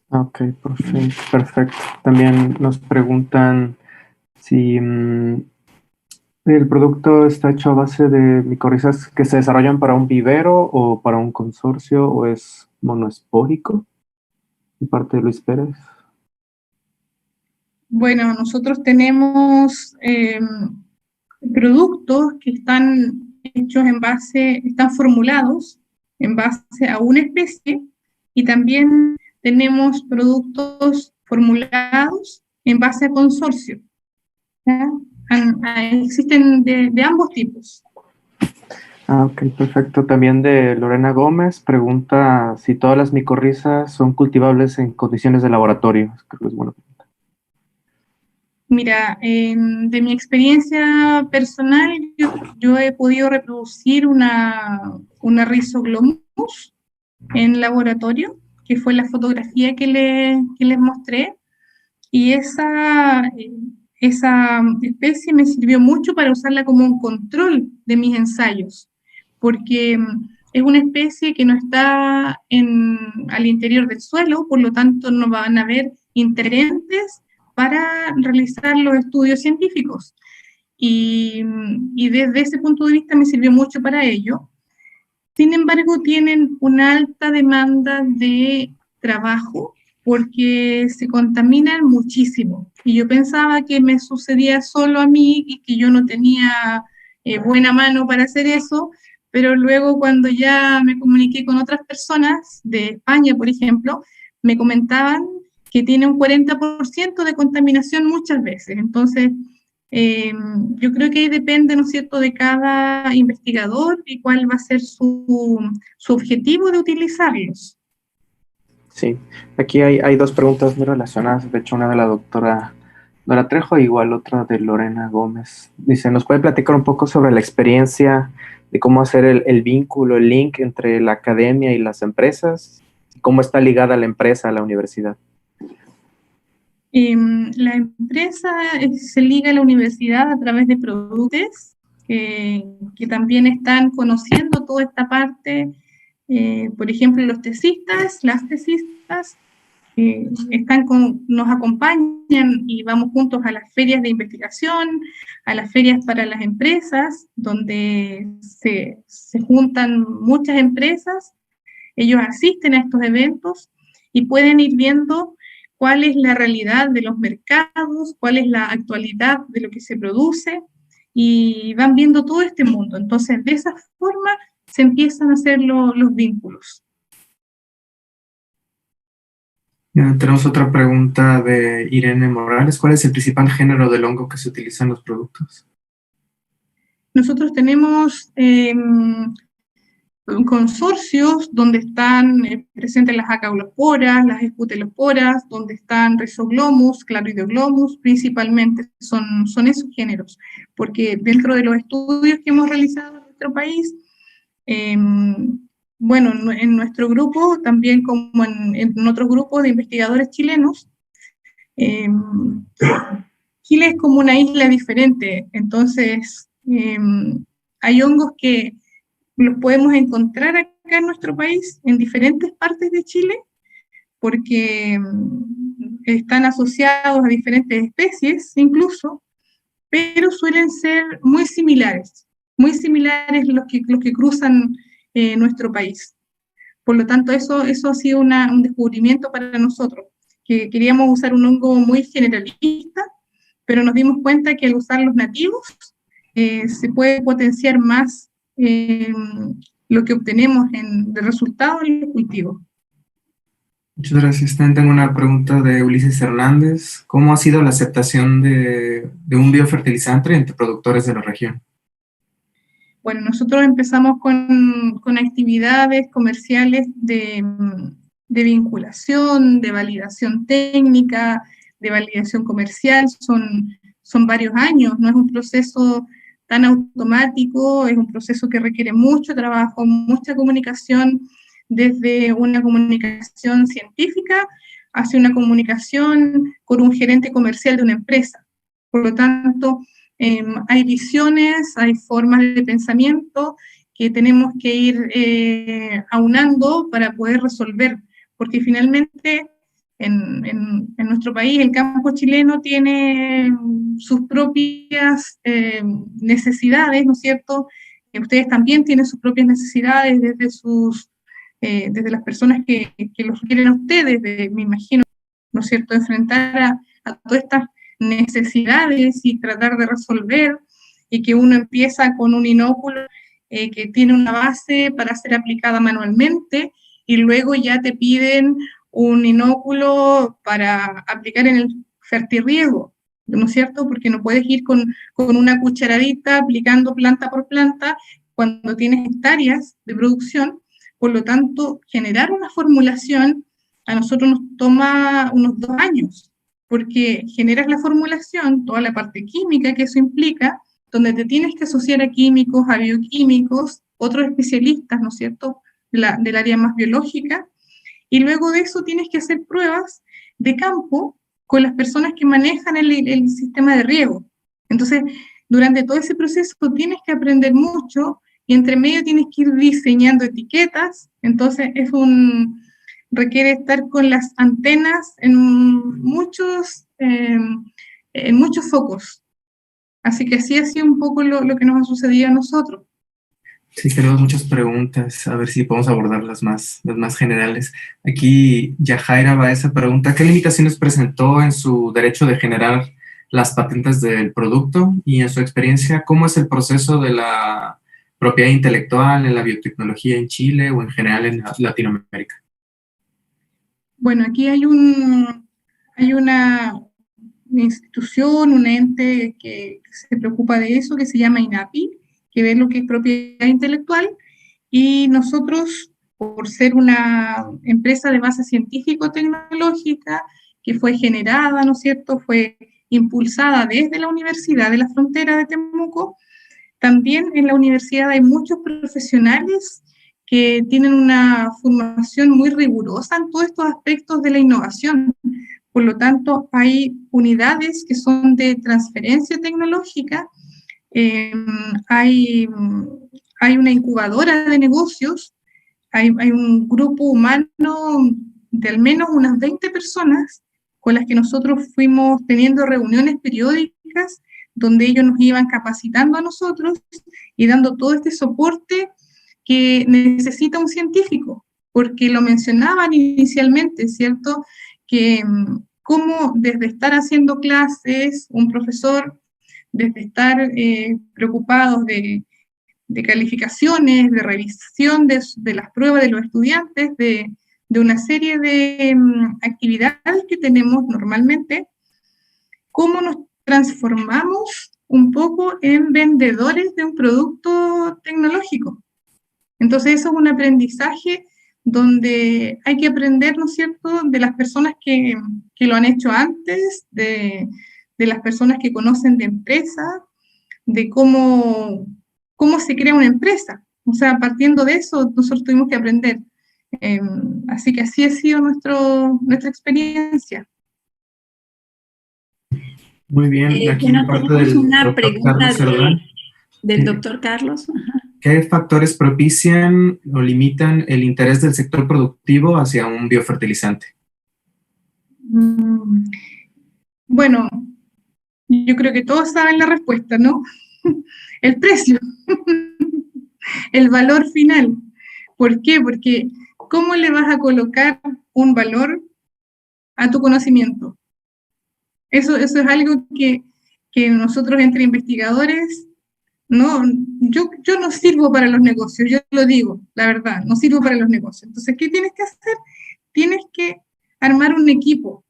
C: Ok, perfecto. También nos preguntan si el producto está hecho a base de micorrizas que se desarrollan para un vivero o para un consorcio, o es monoespórico, de parte de Luis Pérez.
D: Bueno, nosotros tenemos productos que están hechos están formulados en base a una especie, y también tenemos productos formulados en base a consorcio. ¿Ya? Existen de ambos tipos.
C: Ok, perfecto. También de Lorena Gómez pregunta si todas las micorrizas son cultivables en condiciones de laboratorio. Creo que es buena pregunta.
D: Mira, de mi experiencia personal, yo he podido reproducir una Rhizoglomus en laboratorio, que fue la fotografía que les mostré, y esa especie me sirvió mucho para usarla como un control de mis ensayos, porque es una especie que no está al interior del suelo, por lo tanto no van a haber interferentes para realizar los estudios científicos. Y desde ese punto de vista me sirvió mucho para ello. Sin embargo, tienen una alta demanda de trabajo porque se contaminan muchísimo. Y yo pensaba que me sucedía solo a mí y que yo no tenía buena mano para hacer eso, pero luego cuando ya me comuniqué con otras personas de España, por ejemplo, me comentaban que tiene un 40% de contaminación muchas veces. Entonces, yo creo que ahí depende, ¿no es cierto?, de cada investigador y cuál va a ser su objetivo de utilizarlos.
C: Sí, aquí hay dos preguntas muy relacionadas. De hecho, una de la doctora Dora Trejo, igual otra de Lorena Gómez. Dice, ¿nos puede platicar un poco sobre la experiencia de cómo hacer el vínculo, el link entre la academia y las empresas? ¿Cómo está ligada la empresa a la universidad?
D: La empresa se liga a la universidad a través de productos que también están conociendo toda esta parte. Por ejemplo, los tesistas, las tesistas nos acompañan y vamos juntos a las ferias de investigación, a las ferias para las empresas, donde se juntan muchas empresas. Ellos asisten a estos eventos y pueden ir viendo cuál es la realidad de los mercados, cuál es la actualidad de lo que se produce, y van viendo todo este mundo. Entonces, de esa forma se empiezan a hacer los vínculos.
E: Ya, tenemos otra pregunta de Irene Morales. ¿Cuál es el principal género del hongo que se utiliza en los productos?
D: Nosotros tenemos consorcios donde están presentes las acaulosporas, las esputelosporas, donde están Rhizoglomus, Claridoglomus, principalmente son esos géneros, porque dentro de los estudios que hemos realizado en nuestro país, bueno, en nuestro grupo, también como en otros grupos de investigadores chilenos, Chile es como una isla diferente, entonces hay hongos que los podemos encontrar acá en nuestro país, en diferentes partes de Chile, porque están asociados a diferentes especies incluso, pero suelen ser muy similares los que cruzan nuestro país. Por lo tanto, eso ha sido un descubrimiento para nosotros, que queríamos usar un hongo muy generalista, pero nos dimos cuenta que al usar los nativos se puede potenciar más lo que obtenemos de resultados en los cultivos.
E: Muchas gracias. También tengo una pregunta de Ulises Hernández. ¿Cómo ha sido la aceptación de un biofertilizante entre productores de la región?
D: Bueno, nosotros empezamos con actividades comerciales de vinculación, de validación técnica, de validación comercial, son varios años, no es un proceso tan automático, es un proceso que requiere mucho trabajo, mucha comunicación, desde una comunicación científica hacia una comunicación con un gerente comercial de una empresa. Por lo tanto, hay visiones, hay formas de pensamiento que tenemos que ir aunando para poder resolver, porque finalmente en nuestro país el campo chileno tiene sus propias necesidades, ¿no es cierto? Ustedes también tienen sus propias necesidades desde las personas que los requieren a ustedes, me imagino, ¿no es cierto?, enfrentar a todas estas necesidades y tratar de resolver, y que uno empieza con un inóculo que tiene una base para ser aplicada manualmente, y luego ya te piden un inóculo para aplicar en el fertirriego, ¿no es cierto? Porque no puedes ir con una cucharadita aplicando planta por planta cuando tienes hectáreas de producción. Por lo tanto, generar una formulación a nosotros nos toma unos 2 años, porque generas la formulación, toda la parte química que eso implica, donde te tienes que asociar a químicos, a bioquímicos, otros especialistas, ¿no es cierto?, del área más biológica, y luego de eso tienes que hacer pruebas de campo con las personas que manejan el sistema de riego. Entonces, durante todo ese proceso tienes que aprender mucho, y entre medio tienes que ir diseñando etiquetas. Entonces requiere estar con las antenas en muchos focos. Así que así ha sido un poco lo que nos ha sucedido a nosotros.
E: Sí, tenemos muchas preguntas, a ver si podemos abordar las más generales. Aquí Yajaira Baeza pregunta, ¿qué limitaciones presentó en su derecho de generar las patentes del producto? Y en su experiencia, ¿cómo es el proceso de la propiedad intelectual en la biotecnología en Chile o en general en Latinoamérica?
D: Bueno, aquí hay una institución, un ente que se preocupa de eso, que se llama INAPI, que ve lo que es propiedad intelectual, y nosotros, por ser una empresa de base científico-tecnológica, que fue generada, ¿no es cierto?, fue impulsada desde la Universidad de la Frontera de Temuco, también en la universidad hay muchos profesionales que tienen una formación muy rigurosa en todos estos aspectos de la innovación. Por lo tanto, hay unidades que son de transferencia tecnológica, hay una incubadora de negocios, hay un grupo humano de al menos unas 20 personas con las que nosotros fuimos teniendo reuniones periódicas donde ellos nos iban capacitando a nosotros y dando todo este soporte que necesita un científico, porque lo mencionaban inicialmente, ¿cierto?, que cómo desde estar haciendo clases, un profesor, desde estar preocupados de calificaciones, de revisión de las pruebas de los estudiantes, de una serie de actividades que tenemos normalmente, cómo nos transformamos un poco en vendedores de un producto tecnológico. Entonces eso es un aprendizaje donde hay que aprender, ¿no es cierto?, de las personas que lo han hecho antes, de las personas que conocen de empresas, de cómo se crea una empresa. O sea, partiendo de eso, nosotros tuvimos que aprender. Así que así ha sido nuestra experiencia.
E: Muy bien. Aquí
A: bueno, tenemos una pregunta del doctor Carlos.
E: ¿Qué factores propician o limitan el interés del sector productivo hacia un biofertilizante?
D: Bueno, yo creo que todos saben la respuesta, ¿no? El precio, el valor final. ¿Por qué? Porque ¿cómo le vas a colocar un valor a tu conocimiento? Eso es algo que nosotros entre investigadores, no, yo no sirvo para los negocios, yo lo digo, la verdad, no sirvo para los negocios. Entonces, ¿qué tienes que hacer? Tienes que armar un equipo.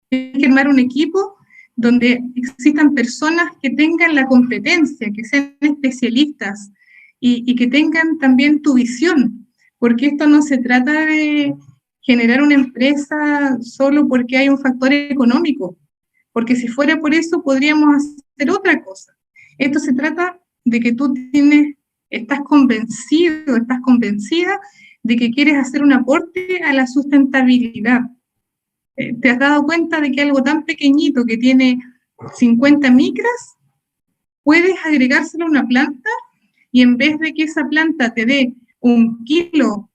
D: Tienes que armar un equipo donde existan personas que tengan la competencia, que sean especialistas, y que tengan también tu visión, porque esto no se trata de generar una empresa solo porque hay un factor económico, porque si fuera por eso podríamos hacer otra cosa. Esto se trata de que tú estás convencido, estás convencida de que quieres hacer un aporte a la sustentabilidad. ¿Te has dado cuenta de que algo tan pequeñito que tiene 50 micras, puedes agregárselo a una planta y en vez de que esa planta te dé 1 kilo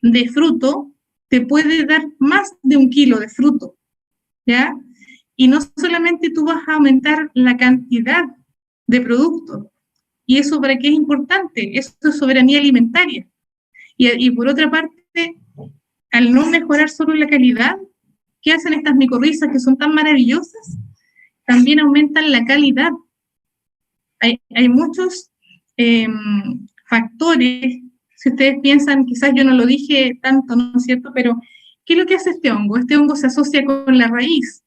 D: de fruto, te puede dar más de 1 kilo de fruto, ¿ya? Y no solamente tú vas a aumentar la cantidad de productos, y eso para qué es importante, eso es soberanía alimentaria. Y por otra parte, al no mejorar solo la calidad, ¿qué hacen estas micorrizas que son tan maravillosas? También aumentan la calidad. Hay muchos factores, si ustedes piensan, quizás yo no lo dije tanto, ¿no es cierto? Pero, ¿qué es lo que hace este hongo? Este hongo se asocia con la raíz.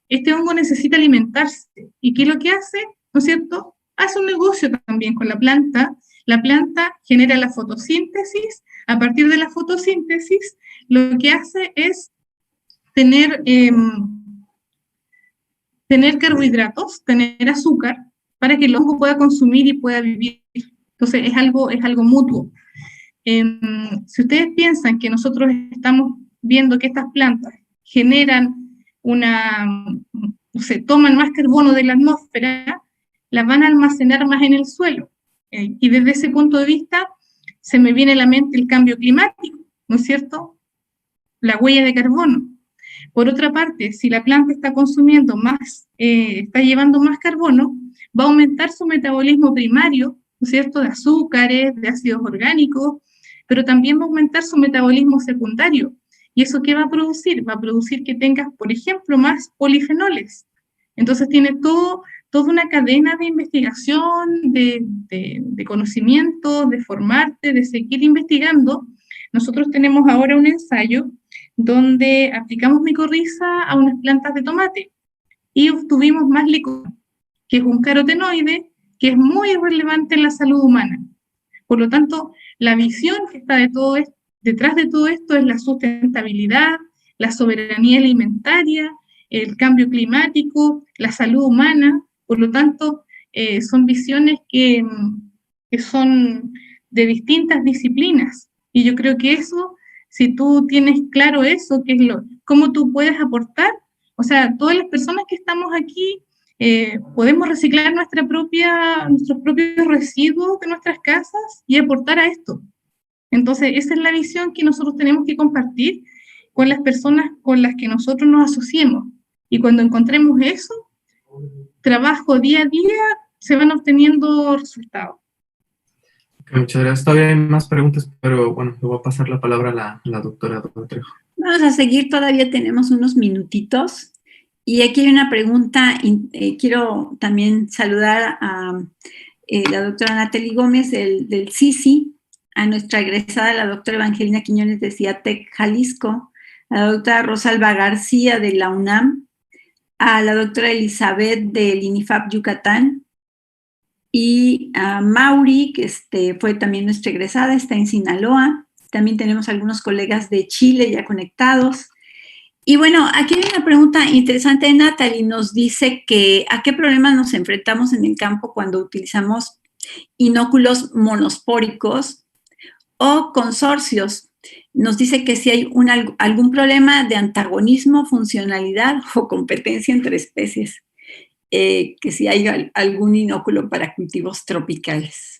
D: Este hongo necesita alimentarse. ¿Y qué es lo que hace? ¿No es cierto? Hace un negocio también con la planta. La planta genera la fotosíntesis. A partir de la fotosíntesis, lo que hace es tener carbohidratos, tener azúcar, para que el hongo pueda consumir y pueda vivir. Entonces, es algo mutuo. Si ustedes piensan que nosotros estamos viendo que estas plantas generan toman más carbono de la atmósfera, la van a almacenar más en el suelo. Y desde ese punto de vista, se me viene a la mente el cambio climático, ¿no es cierto? La huella de carbono. Por otra parte, si la planta está consumiendo más, está llevando más carbono, va a aumentar su metabolismo primario, ¿no es cierto?, de azúcares, de ácidos orgánicos, pero también va a aumentar su metabolismo secundario. ¿Y eso qué va a producir? Va a producir que tengas, por ejemplo, más polifenoles. Entonces tiene toda una cadena de investigación, de conocimiento, de formarte, de seguir investigando. Nosotros tenemos ahora un ensayo donde aplicamos micorriza a unas plantas de tomate y obtuvimos más licor, que es un carotenoide que es muy relevante en la salud humana. Por lo tanto, la visión que está detrás de todo esto es la sustentabilidad, la soberanía alimentaria, el cambio climático, la salud humana. Por lo tanto, son visiones que son de distintas disciplinas. Y yo creo que eso, si tú tienes claro eso, cómo tú puedes aportar, o sea, todas las personas que estamos aquí, podemos reciclar nuestros propios residuos de nuestras casas y aportar a esto. Entonces, esa es la visión que nosotros tenemos que compartir con las personas con las que nosotros nos asociemos. Y cuando encontremos eso, trabajo día a día, se van obteniendo resultados.
E: Muchas gracias. Todavía hay más preguntas, pero bueno, le voy a pasar la palabra a la doctora Trejo.
A: Vamos a seguir, todavía tenemos unos minutitos. Y aquí hay una pregunta, quiero también saludar a la doctora Natalie Gómez del CICI, a nuestra egresada, la doctora Evangelina Quiñones de CIATEC Jalisco, a la doctora Rosalba García de la UNAM, a la doctora Elizabeth del INIFAP Yucatán, y a Mauri, que fue también nuestra egresada, está en Sinaloa. También tenemos algunos colegas de Chile ya conectados. Y bueno, aquí hay una pregunta interesante de Natalie. Nos dice que ¿a qué problemas nos enfrentamos en el campo cuando utilizamos inóculos monospóricos o consorcios? Nos dice que si hay algún problema de antagonismo, funcionalidad o competencia entre especies. Que si hay algún inóculo para cultivos tropicales.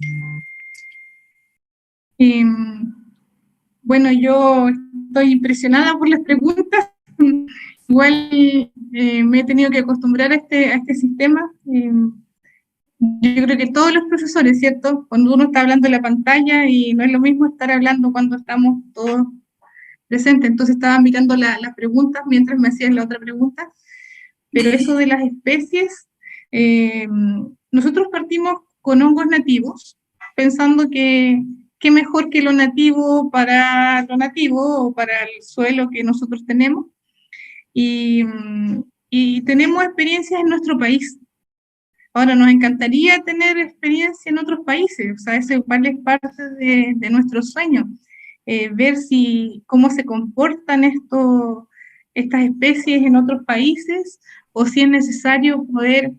D: Bueno, yo estoy impresionada por las preguntas. Igual me he tenido que acostumbrar a este sistema. Yo creo que todos los profesores, ¿cierto? Cuando uno está hablando en la pantalla y no es lo mismo estar hablando cuando estamos todos presentes. Entonces estaba mirando las preguntas mientras me hacían la otra pregunta. Pero eso de las especies, nosotros partimos con hongos nativos, pensando que qué mejor que lo nativo para lo nativo o para el suelo que nosotros tenemos. Y tenemos experiencias en nuestro país. Ahora, nos encantaría tener experiencia en otros países, o sea, eso igual es parte de nuestro sueño, ver cómo se comportan estas especies en otros países, o si es necesario poder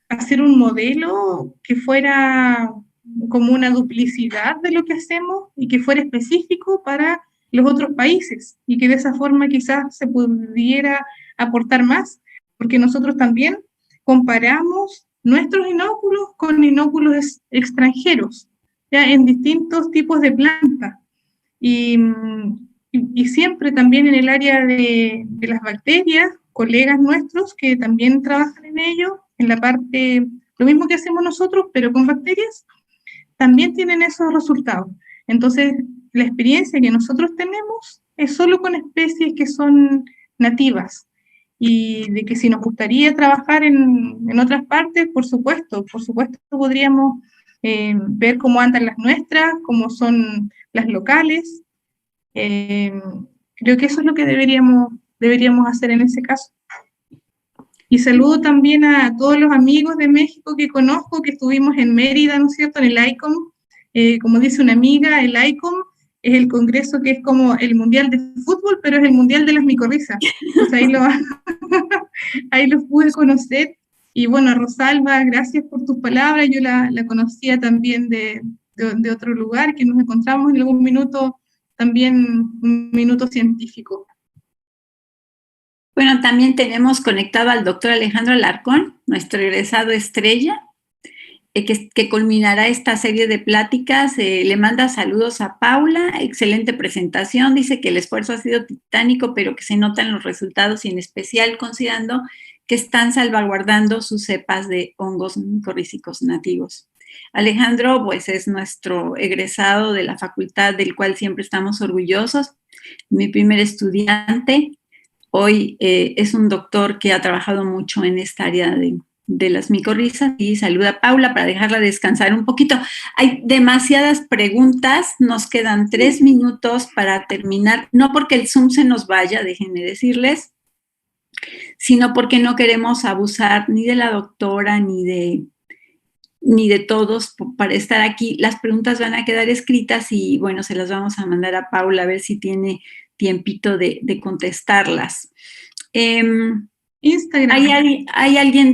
D: hacer un modelo que fuera como una duplicidad de lo que hacemos y que fuera específico para los otros países, y que de esa forma quizás se pudiera aportar más, porque nosotros también comparamos nuestros inóculos con inóculos extranjeros, ya en distintos tipos de plantas. Y siempre también en el área de las bacterias, colegas nuestros que también trabajan en ello, en la parte, lo mismo que hacemos nosotros, pero con bacterias, también tienen esos resultados. Entonces, la experiencia que nosotros tenemos es solo con especies que son nativas, y de que si nos gustaría trabajar en otras partes, por supuesto podríamos ver cómo andan las nuestras, cómo son las locales. Creo que eso es lo que deberíamos hacer en ese caso. Y saludo también a todos los amigos de México que conozco, que estuvimos en Mérida, ¿no es cierto?, en el ICOM. Como dice una amiga, el ICOM es el congreso que es como el mundial de fútbol, pero es el mundial de las micorrizas. Pues ahí los pude conocer. Y bueno, Rosalba, gracias por tus palabras. Yo la conocía también de otro lugar, que nos encontramos en algún minuto, también un minuto científico.
A: Bueno, también tenemos conectado al doctor Alejandro Alarcón, nuestro egresado estrella, que culminará esta serie de pláticas. Le manda saludos a Paula, excelente presentación, dice que el esfuerzo ha sido titánico, pero que se notan los resultados, y en especial considerando que están salvaguardando sus cepas de hongos micorrízicos nativos. Alejandro, pues, es nuestro egresado de la facultad, del cual siempre estamos orgullosos, mi primer estudiante. Hoy es un doctor que ha trabajado mucho en esta área de las micorrizas, y saluda a Paula para dejarla descansar un poquito. Hay demasiadas preguntas, nos quedan 3 minutos para terminar, no porque el Zoom se nos vaya, déjenme decirles, sino porque no queremos abusar ni de la doctora ni de todos para estar aquí. Las preguntas van a quedar escritas y bueno, se las vamos a mandar a Paula a ver si tiene tiempito de contestarlas.
D: Instagram.
A: Hay alguien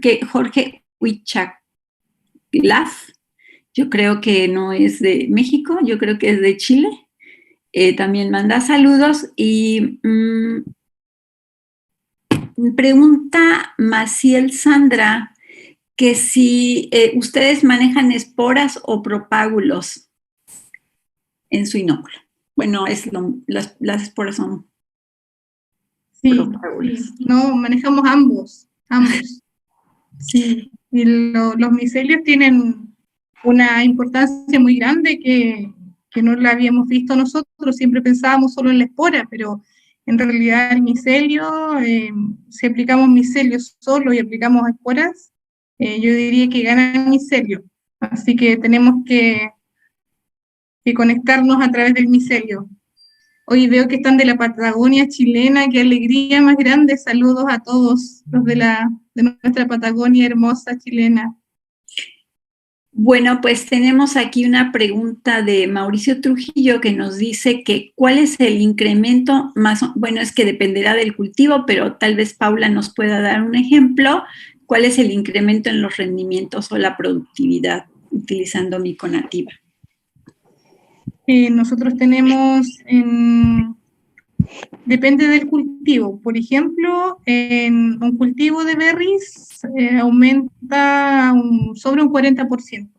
A: que Jorge Huichaglaf, yo creo que no es de México, yo creo que es de Chile, también manda saludos. Y pregunta Maciel Sandra que si ustedes manejan esporas o propágulos en su inóculo. Bueno, las esporas son propágulos.
D: Sí, no, manejamos ambos. Sí, y los micelios tienen una importancia muy grande que no la habíamos visto nosotros. Siempre pensábamos solo en la espora, pero en realidad el micelio, si aplicamos micelio solo y aplicamos esporas, yo diría que gana el micelio. Así que tenemos que conectarnos a través del micelio. Hoy veo que están de la Patagonia chilena, qué alegría más grande. Saludos a todos los de nuestra Patagonia hermosa chilena.
A: Bueno, pues tenemos aquí una pregunta de Mauricio Trujillo que nos dice que ¿cuál es el incremento más? Bueno, es que dependerá del cultivo, pero tal vez Paula nos pueda dar un ejemplo. ¿Cuál es el incremento en los rendimientos o la productividad utilizando miconativa?
D: Nosotros tenemos, depende del cultivo. Por ejemplo, en un cultivo de berries aumenta sobre un 40%.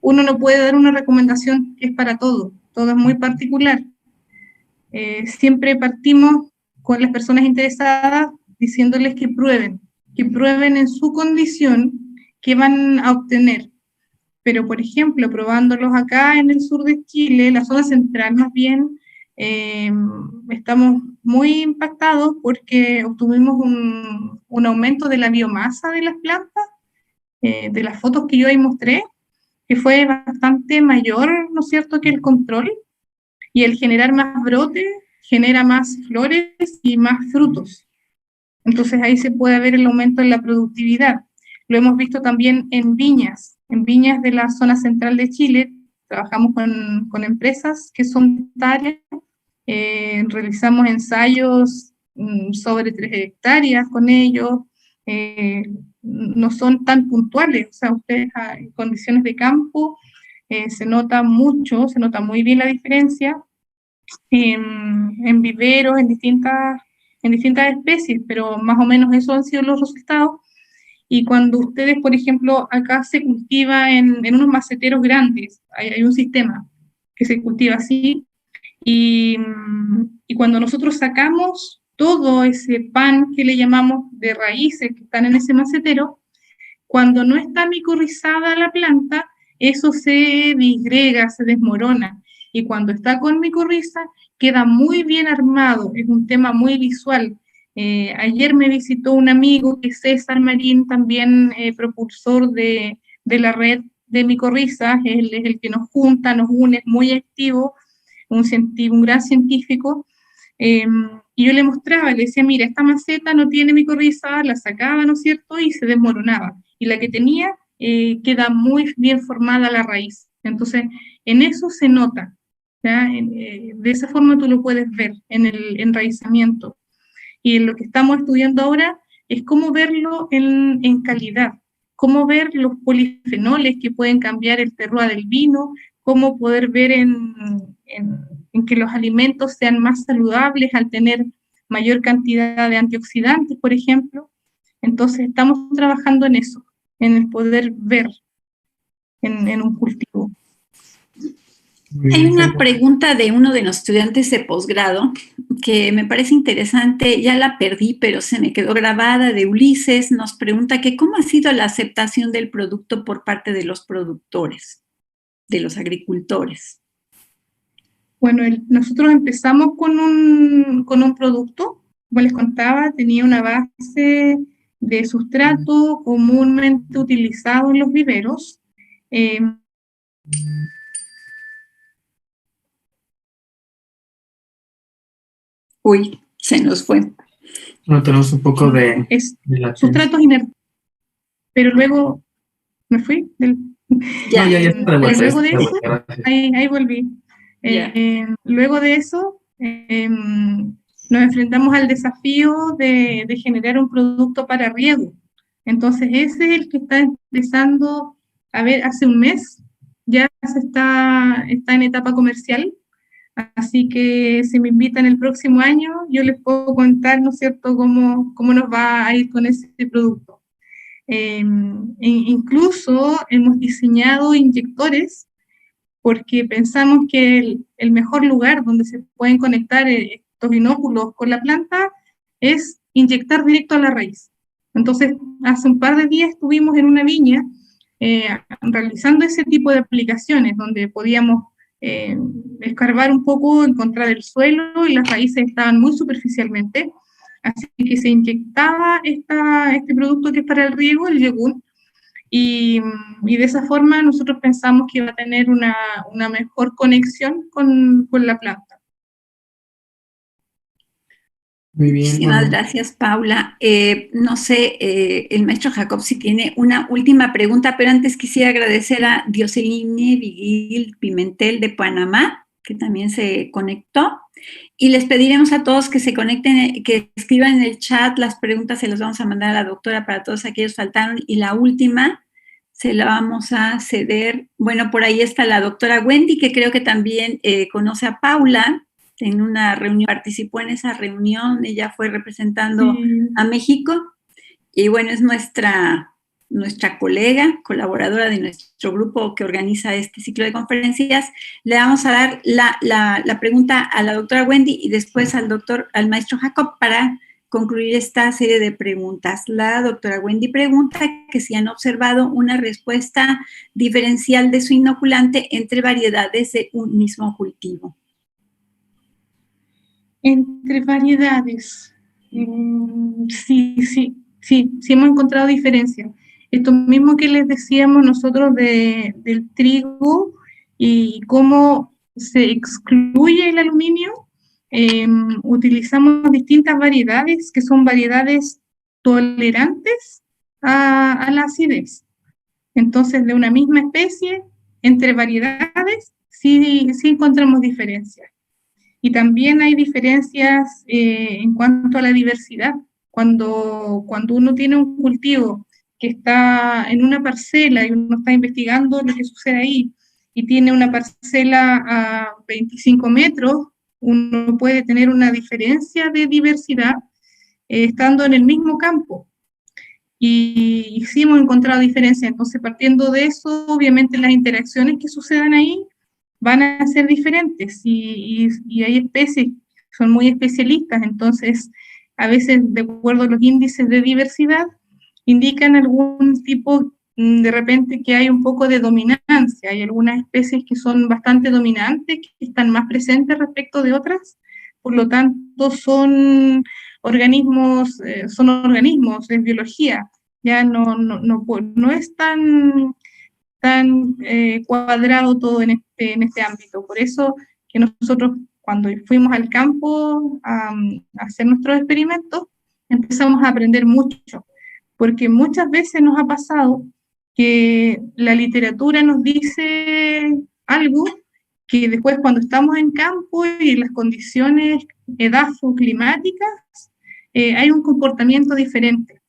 D: Uno no puede dar una recomendación que es para todo es muy particular. Siempre partimos con las personas interesadas diciéndoles que prueben en su condición qué van a obtener. Pero, por ejemplo, probándolos acá en el sur de Chile, la zona central más bien, estamos muy impactados porque obtuvimos un aumento de la biomasa de las plantas, de las fotos que yo ahí mostré, que fue bastante mayor, ¿no es cierto?, que el control, y el generar más brotes genera más flores y más frutos. Entonces ahí se puede ver el aumento en la productividad. Lo hemos visto también en viñas de la zona central de Chile. Trabajamos con empresas que son hectáreas, realizamos ensayos sobre 3 hectáreas con ellos, no son tan puntuales, o sea, ustedes en condiciones de campo se nota mucho, se nota muy bien la diferencia en viveros, en distintas especies, pero más o menos esos han sido los resultados. Y cuando ustedes, por ejemplo, acá se cultiva en unos maceteros grandes, hay un sistema que se cultiva así, y cuando nosotros sacamos todo ese pan que le llamamos de raíces que están en ese macetero, cuando no está micorrizada la planta, eso se disgrega, se desmorona, y cuando está con micorriza, queda muy bien armado, es un tema muy visual. Ayer me visitó un amigo que es César Marín, también propulsor de la red de micorrizas, él es el que nos junta, nos une, es muy activo, un gran científico, y yo le mostraba, le decía, mira, esta maceta no tiene micorriza, la sacaba, ¿no es cierto?, y se desmoronaba, y la que tenía queda muy bien formada la raíz. Entonces, en eso se nota, ¿ya? De esa forma tú lo puedes ver en el enraizamiento. Y lo que estamos estudiando ahora es cómo verlo en calidad, cómo ver los polifenoles que pueden cambiar el terroir del vino, cómo poder ver en que los alimentos sean más saludables al tener mayor cantidad de antioxidantes, por ejemplo. Entonces estamos trabajando en eso, en el poder ver en un cultivo.
A: Hay una pregunta de uno de los estudiantes de posgrado que me parece interesante, ya la perdí, pero se me quedó grabada, de Ulises. Nos pregunta que cómo ha sido la aceptación del producto por parte de los productores, de los agricultores.
D: Bueno, nosotros empezamos con un producto, como les contaba, tenía una base de sustrato comúnmente utilizado en los viveros.
A: Uy, se nos fue.
E: No, tenemos un poco de
D: sustratos inertes. Pero luego, ¿me fui?
E: Ya está de vuelta.
D: Luego de eso, ahí volví. Luego de eso, nos enfrentamos al desafío de generar un producto para riego. Entonces, ese es el que está empezando a ver hace un mes, ya está en etapa comercial. Así que si me invitan el próximo año, yo les puedo contar, ¿no es cierto?, cómo nos va a ir con ese producto. Incluso hemos diseñado inyectores porque pensamos que el mejor lugar donde se pueden conectar estos inóculos con la planta es inyectar directo a la raíz. Entonces, hace un par de días estuvimos en una viña realizando ese tipo de aplicaciones donde podíamos escarbar un poco, encontrar el suelo y las raíces estaban muy superficialmente, así que se inyectaba este producto que es para el riego, el Yegun, y de esa forma nosotros pensamos que iba a tener una mejor conexión con la planta.
E: Muy bien.
A: Muchísimas gracias, Paula. No sé, el maestro Jacob si tiene una última pregunta, pero antes quisiera agradecer a Dioseline Vigil Pimentel de Panamá, que también se conectó, y les pediremos a todos que se conecten, que escriban en el chat las preguntas, se las vamos a mandar a la doctora para todos aquellos que faltaron, y la última se la vamos a ceder. Bueno, por ahí está la doctora Wendy, que creo que también conoce a Paula. En una reunión, participó en esa reunión, ella fue representando a México, y bueno, es nuestra colega, colaboradora de nuestro grupo que organiza este ciclo de conferencias. Le vamos a dar la pregunta a la doctora Wendy y después al maestro Jacob para concluir esta serie de preguntas. La doctora Wendy pregunta que si han observado una respuesta diferencial de su inoculante entre variedades de un mismo cultivo.
D: Entre variedades, sí hemos encontrado diferencias. Esto mismo que les decíamos nosotros del trigo y cómo se excluye el aluminio, utilizamos distintas variedades que son variedades tolerantes a la acidez. Entonces, de una misma especie, entre variedades, sí encontramos diferencias. Y también hay diferencias en cuanto a la diversidad. Cuando uno tiene un cultivo que está en una parcela y uno está investigando lo que sucede ahí, y tiene una parcela a 25 metros, uno puede tener una diferencia de diversidad estando en el mismo campo. Y sí hemos encontrado diferencias. Entonces, partiendo de eso, obviamente las interacciones que sucedan ahí van a ser diferentes, y hay especies que son muy especialistas. Entonces, a veces, de acuerdo a los índices de diversidad, indican algún tipo, de repente, que hay un poco de dominancia. Hay algunas especies que son bastante dominantes, que están más presentes respecto de otras, por lo tanto son organismos, es biología, ya no es tan cuadrado todo en este ámbito. Por eso que nosotros, cuando fuimos al campo a hacer nuestros experimentos, empezamos a aprender mucho, porque muchas veces nos ha pasado que la literatura nos dice algo que después, cuando estamos en campo y en las condiciones edafoclimáticas, hay un comportamiento diferente.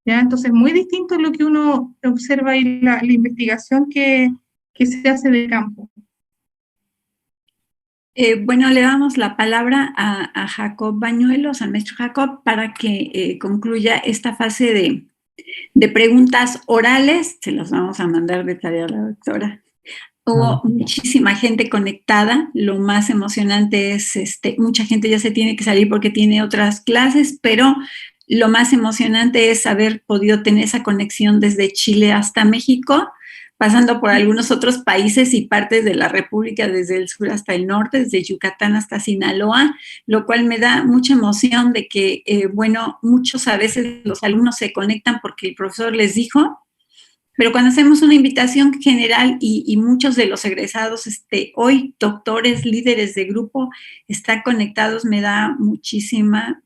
D: ¿Ya? Entonces, muy distinto es lo que uno observa y la investigación que se hace de campo.
A: Bueno, le damos la palabra a Jacob Bañuelos, al maestro Jacob, para que concluya esta fase de preguntas orales. Se las vamos a mandar de tarea a la doctora. Hubo muchísima gente conectada. Lo más emocionante es, mucha gente ya se tiene que salir porque tiene otras clases, pero lo más emocionante es haber podido tener esa conexión desde Chile hasta México, pasando por algunos otros países y partes de la República, desde el sur hasta el norte, desde Yucatán hasta Sinaloa, lo cual me da mucha emoción de que, muchos a veces los alumnos se conectan porque el profesor les dijo, pero cuando hacemos una invitación general y muchos de los egresados, hoy doctores, líderes de grupo, están conectados, me da muchísima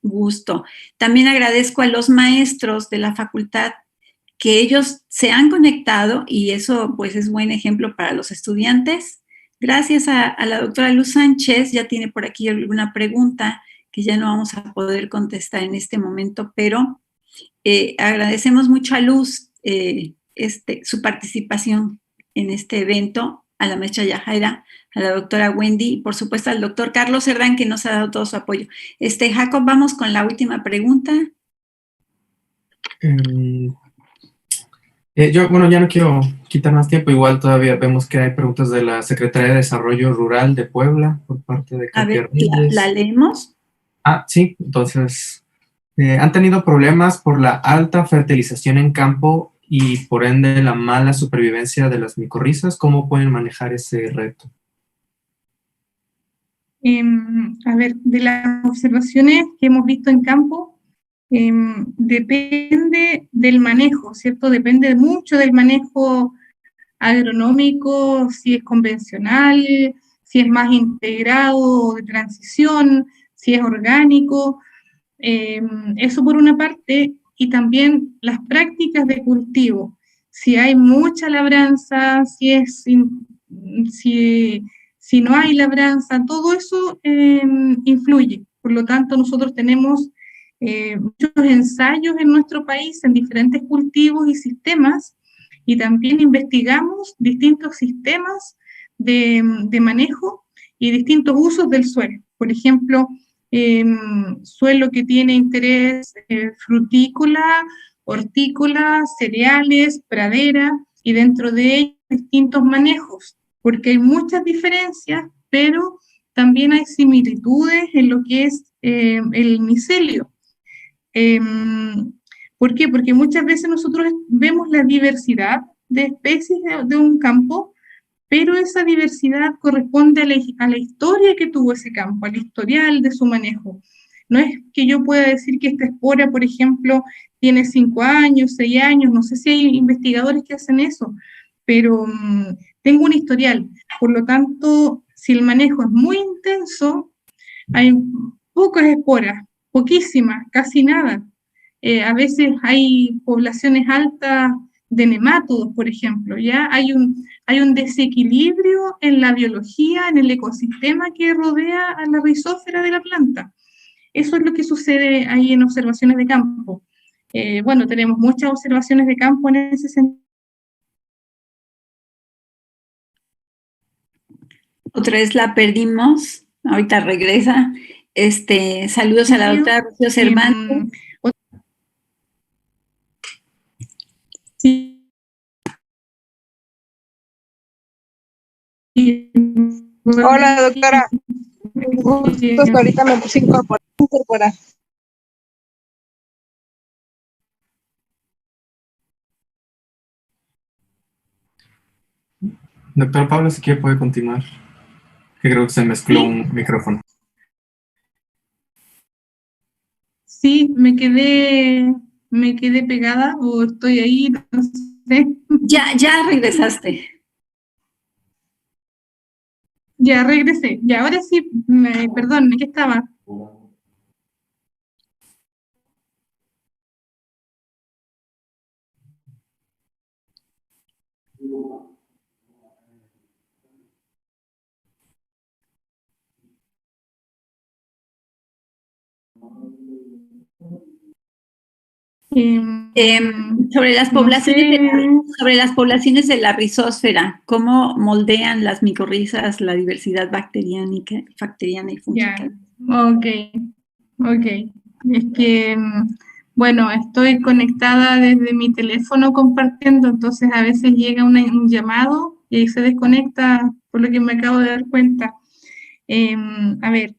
A: gusto. También agradezco a los maestros de la facultad que ellos se han conectado, y eso pues es buen ejemplo para los estudiantes. Gracias a la doctora Luz Sánchez, ya tiene por aquí alguna pregunta que ya no vamos a poder contestar en este momento, pero agradecemos mucho a Luz su participación en este evento, a la maestra Yajaira, a la doctora Wendy y por supuesto al doctor Carlos Cerdán, que nos ha dado todo su apoyo. Jacob, vamos con la última pregunta.
E: Ya no quiero quitar más tiempo. Igual todavía vemos que hay preguntas de la Secretaría de Desarrollo Rural de Puebla por parte de Katia Reyes.
A: ¿La leemos?
E: Sí, entonces, ¿han tenido problemas por la alta fertilización en campo y por ende la mala supervivencia de las micorrizas? ¿Cómo pueden manejar ese reto?
D: De las observaciones que hemos visto en campo, depende del manejo, ¿cierto? Depende mucho del manejo agronómico, si es convencional, si es más integrado o de transición, si es orgánico. Eso por una parte, y también las prácticas de cultivo. Si hay mucha labranza, si no hay labranza, todo eso influye. Por lo tanto, nosotros tenemos muchos ensayos en nuestro país en diferentes cultivos y sistemas, y también investigamos distintos sistemas de manejo y distintos usos del suelo. Por ejemplo, suelo que tiene interés frutícola, hortícola, cereales, pradera, y dentro de ellos distintos manejos, porque hay muchas diferencias, pero también hay similitudes en lo que es el micelio. ¿Por qué? Porque muchas veces nosotros vemos la diversidad de especies de un campo, pero esa diversidad corresponde a la historia que tuvo ese campo, al historial de su manejo. No es que yo pueda decir que esta espora, por ejemplo, tiene 5 años, 6 años, no sé si hay investigadores que hacen eso, pero tengo un historial. Por lo tanto, si el manejo es muy intenso, hay pocas esporas, poquísimas, casi nada. a veces hay poblaciones altas de nematodos, por ejemplo, ¿ya? Hay un desequilibrio en la biología, en el ecosistema que rodea a la rizósfera de la planta. Eso es lo que sucede ahí en observaciones de campo. Bueno, tenemos muchas observaciones de campo en ese sentido.
A: Otra vez la perdimos, ahorita regresa. Saludos a la doctora Rocío Cervantes.
D: Sí.
F: Hola, doctora. Justo hasta ahorita me puse a incorporar.
E: Doctor Pablo, si quiere puede continuar. Que creo que se mezcló un micrófono.
D: Sí, me quedé pegada o estoy ahí, no sé.
A: Ya regresaste.
D: Ya regresé. Y ahora sí, perdón, ¿qué estaba?
A: Sobre las poblaciones de la rizósfera, ¿cómo moldean las micorrizas la diversidad bacteriana y fúngica?
D: Ok. Es que, bueno, estoy conectada desde mi teléfono compartiendo, entonces a veces llega un llamado y ahí se desconecta, por lo que me acabo de dar cuenta. A ver,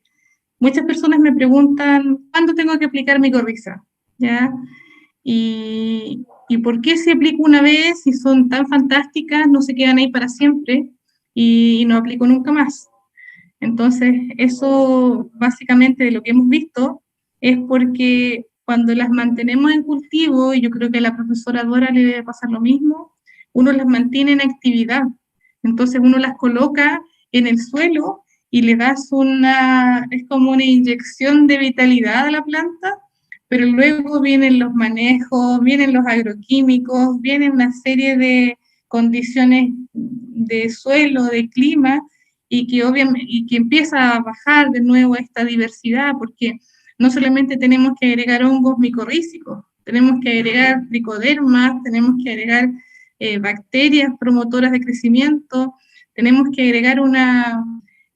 D: muchas personas me preguntan, ¿cuándo tengo que aplicar micorriza? ¿Ya? Y por qué si aplico una vez y son tan fantásticas, no se quedan ahí para siempre y no aplico nunca más. Entonces, eso básicamente de lo que hemos visto es porque cuando las mantenemos en cultivo, y yo creo que a la profesora Dora le debe pasar lo mismo, uno las mantiene en actividad. Entonces uno las coloca en el suelo y le das es como una inyección de vitalidad a la planta, pero luego vienen los manejos, vienen los agroquímicos, vienen una serie de condiciones de suelo, de clima, y que empieza a bajar de nuevo esta diversidad, porque no solamente tenemos que agregar hongos micorrízicos, tenemos que agregar tricodermas, tenemos que agregar bacterias promotoras de crecimiento, tenemos que agregar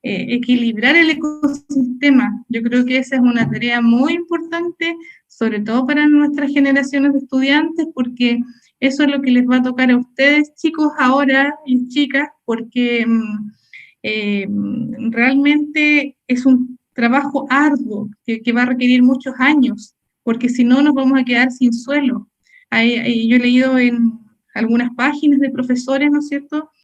D: equilibrar el ecosistema. Yo creo que esa es una tarea muy importante, sobre todo para nuestras generaciones de estudiantes, porque eso es lo que les va a tocar a ustedes, chicos, ahora y chicas, porque realmente es un trabajo arduo que va a requerir muchos años, porque si no nos vamos a quedar sin suelo. Yo he leído en algunas páginas de profesores, ¿no es cierto?,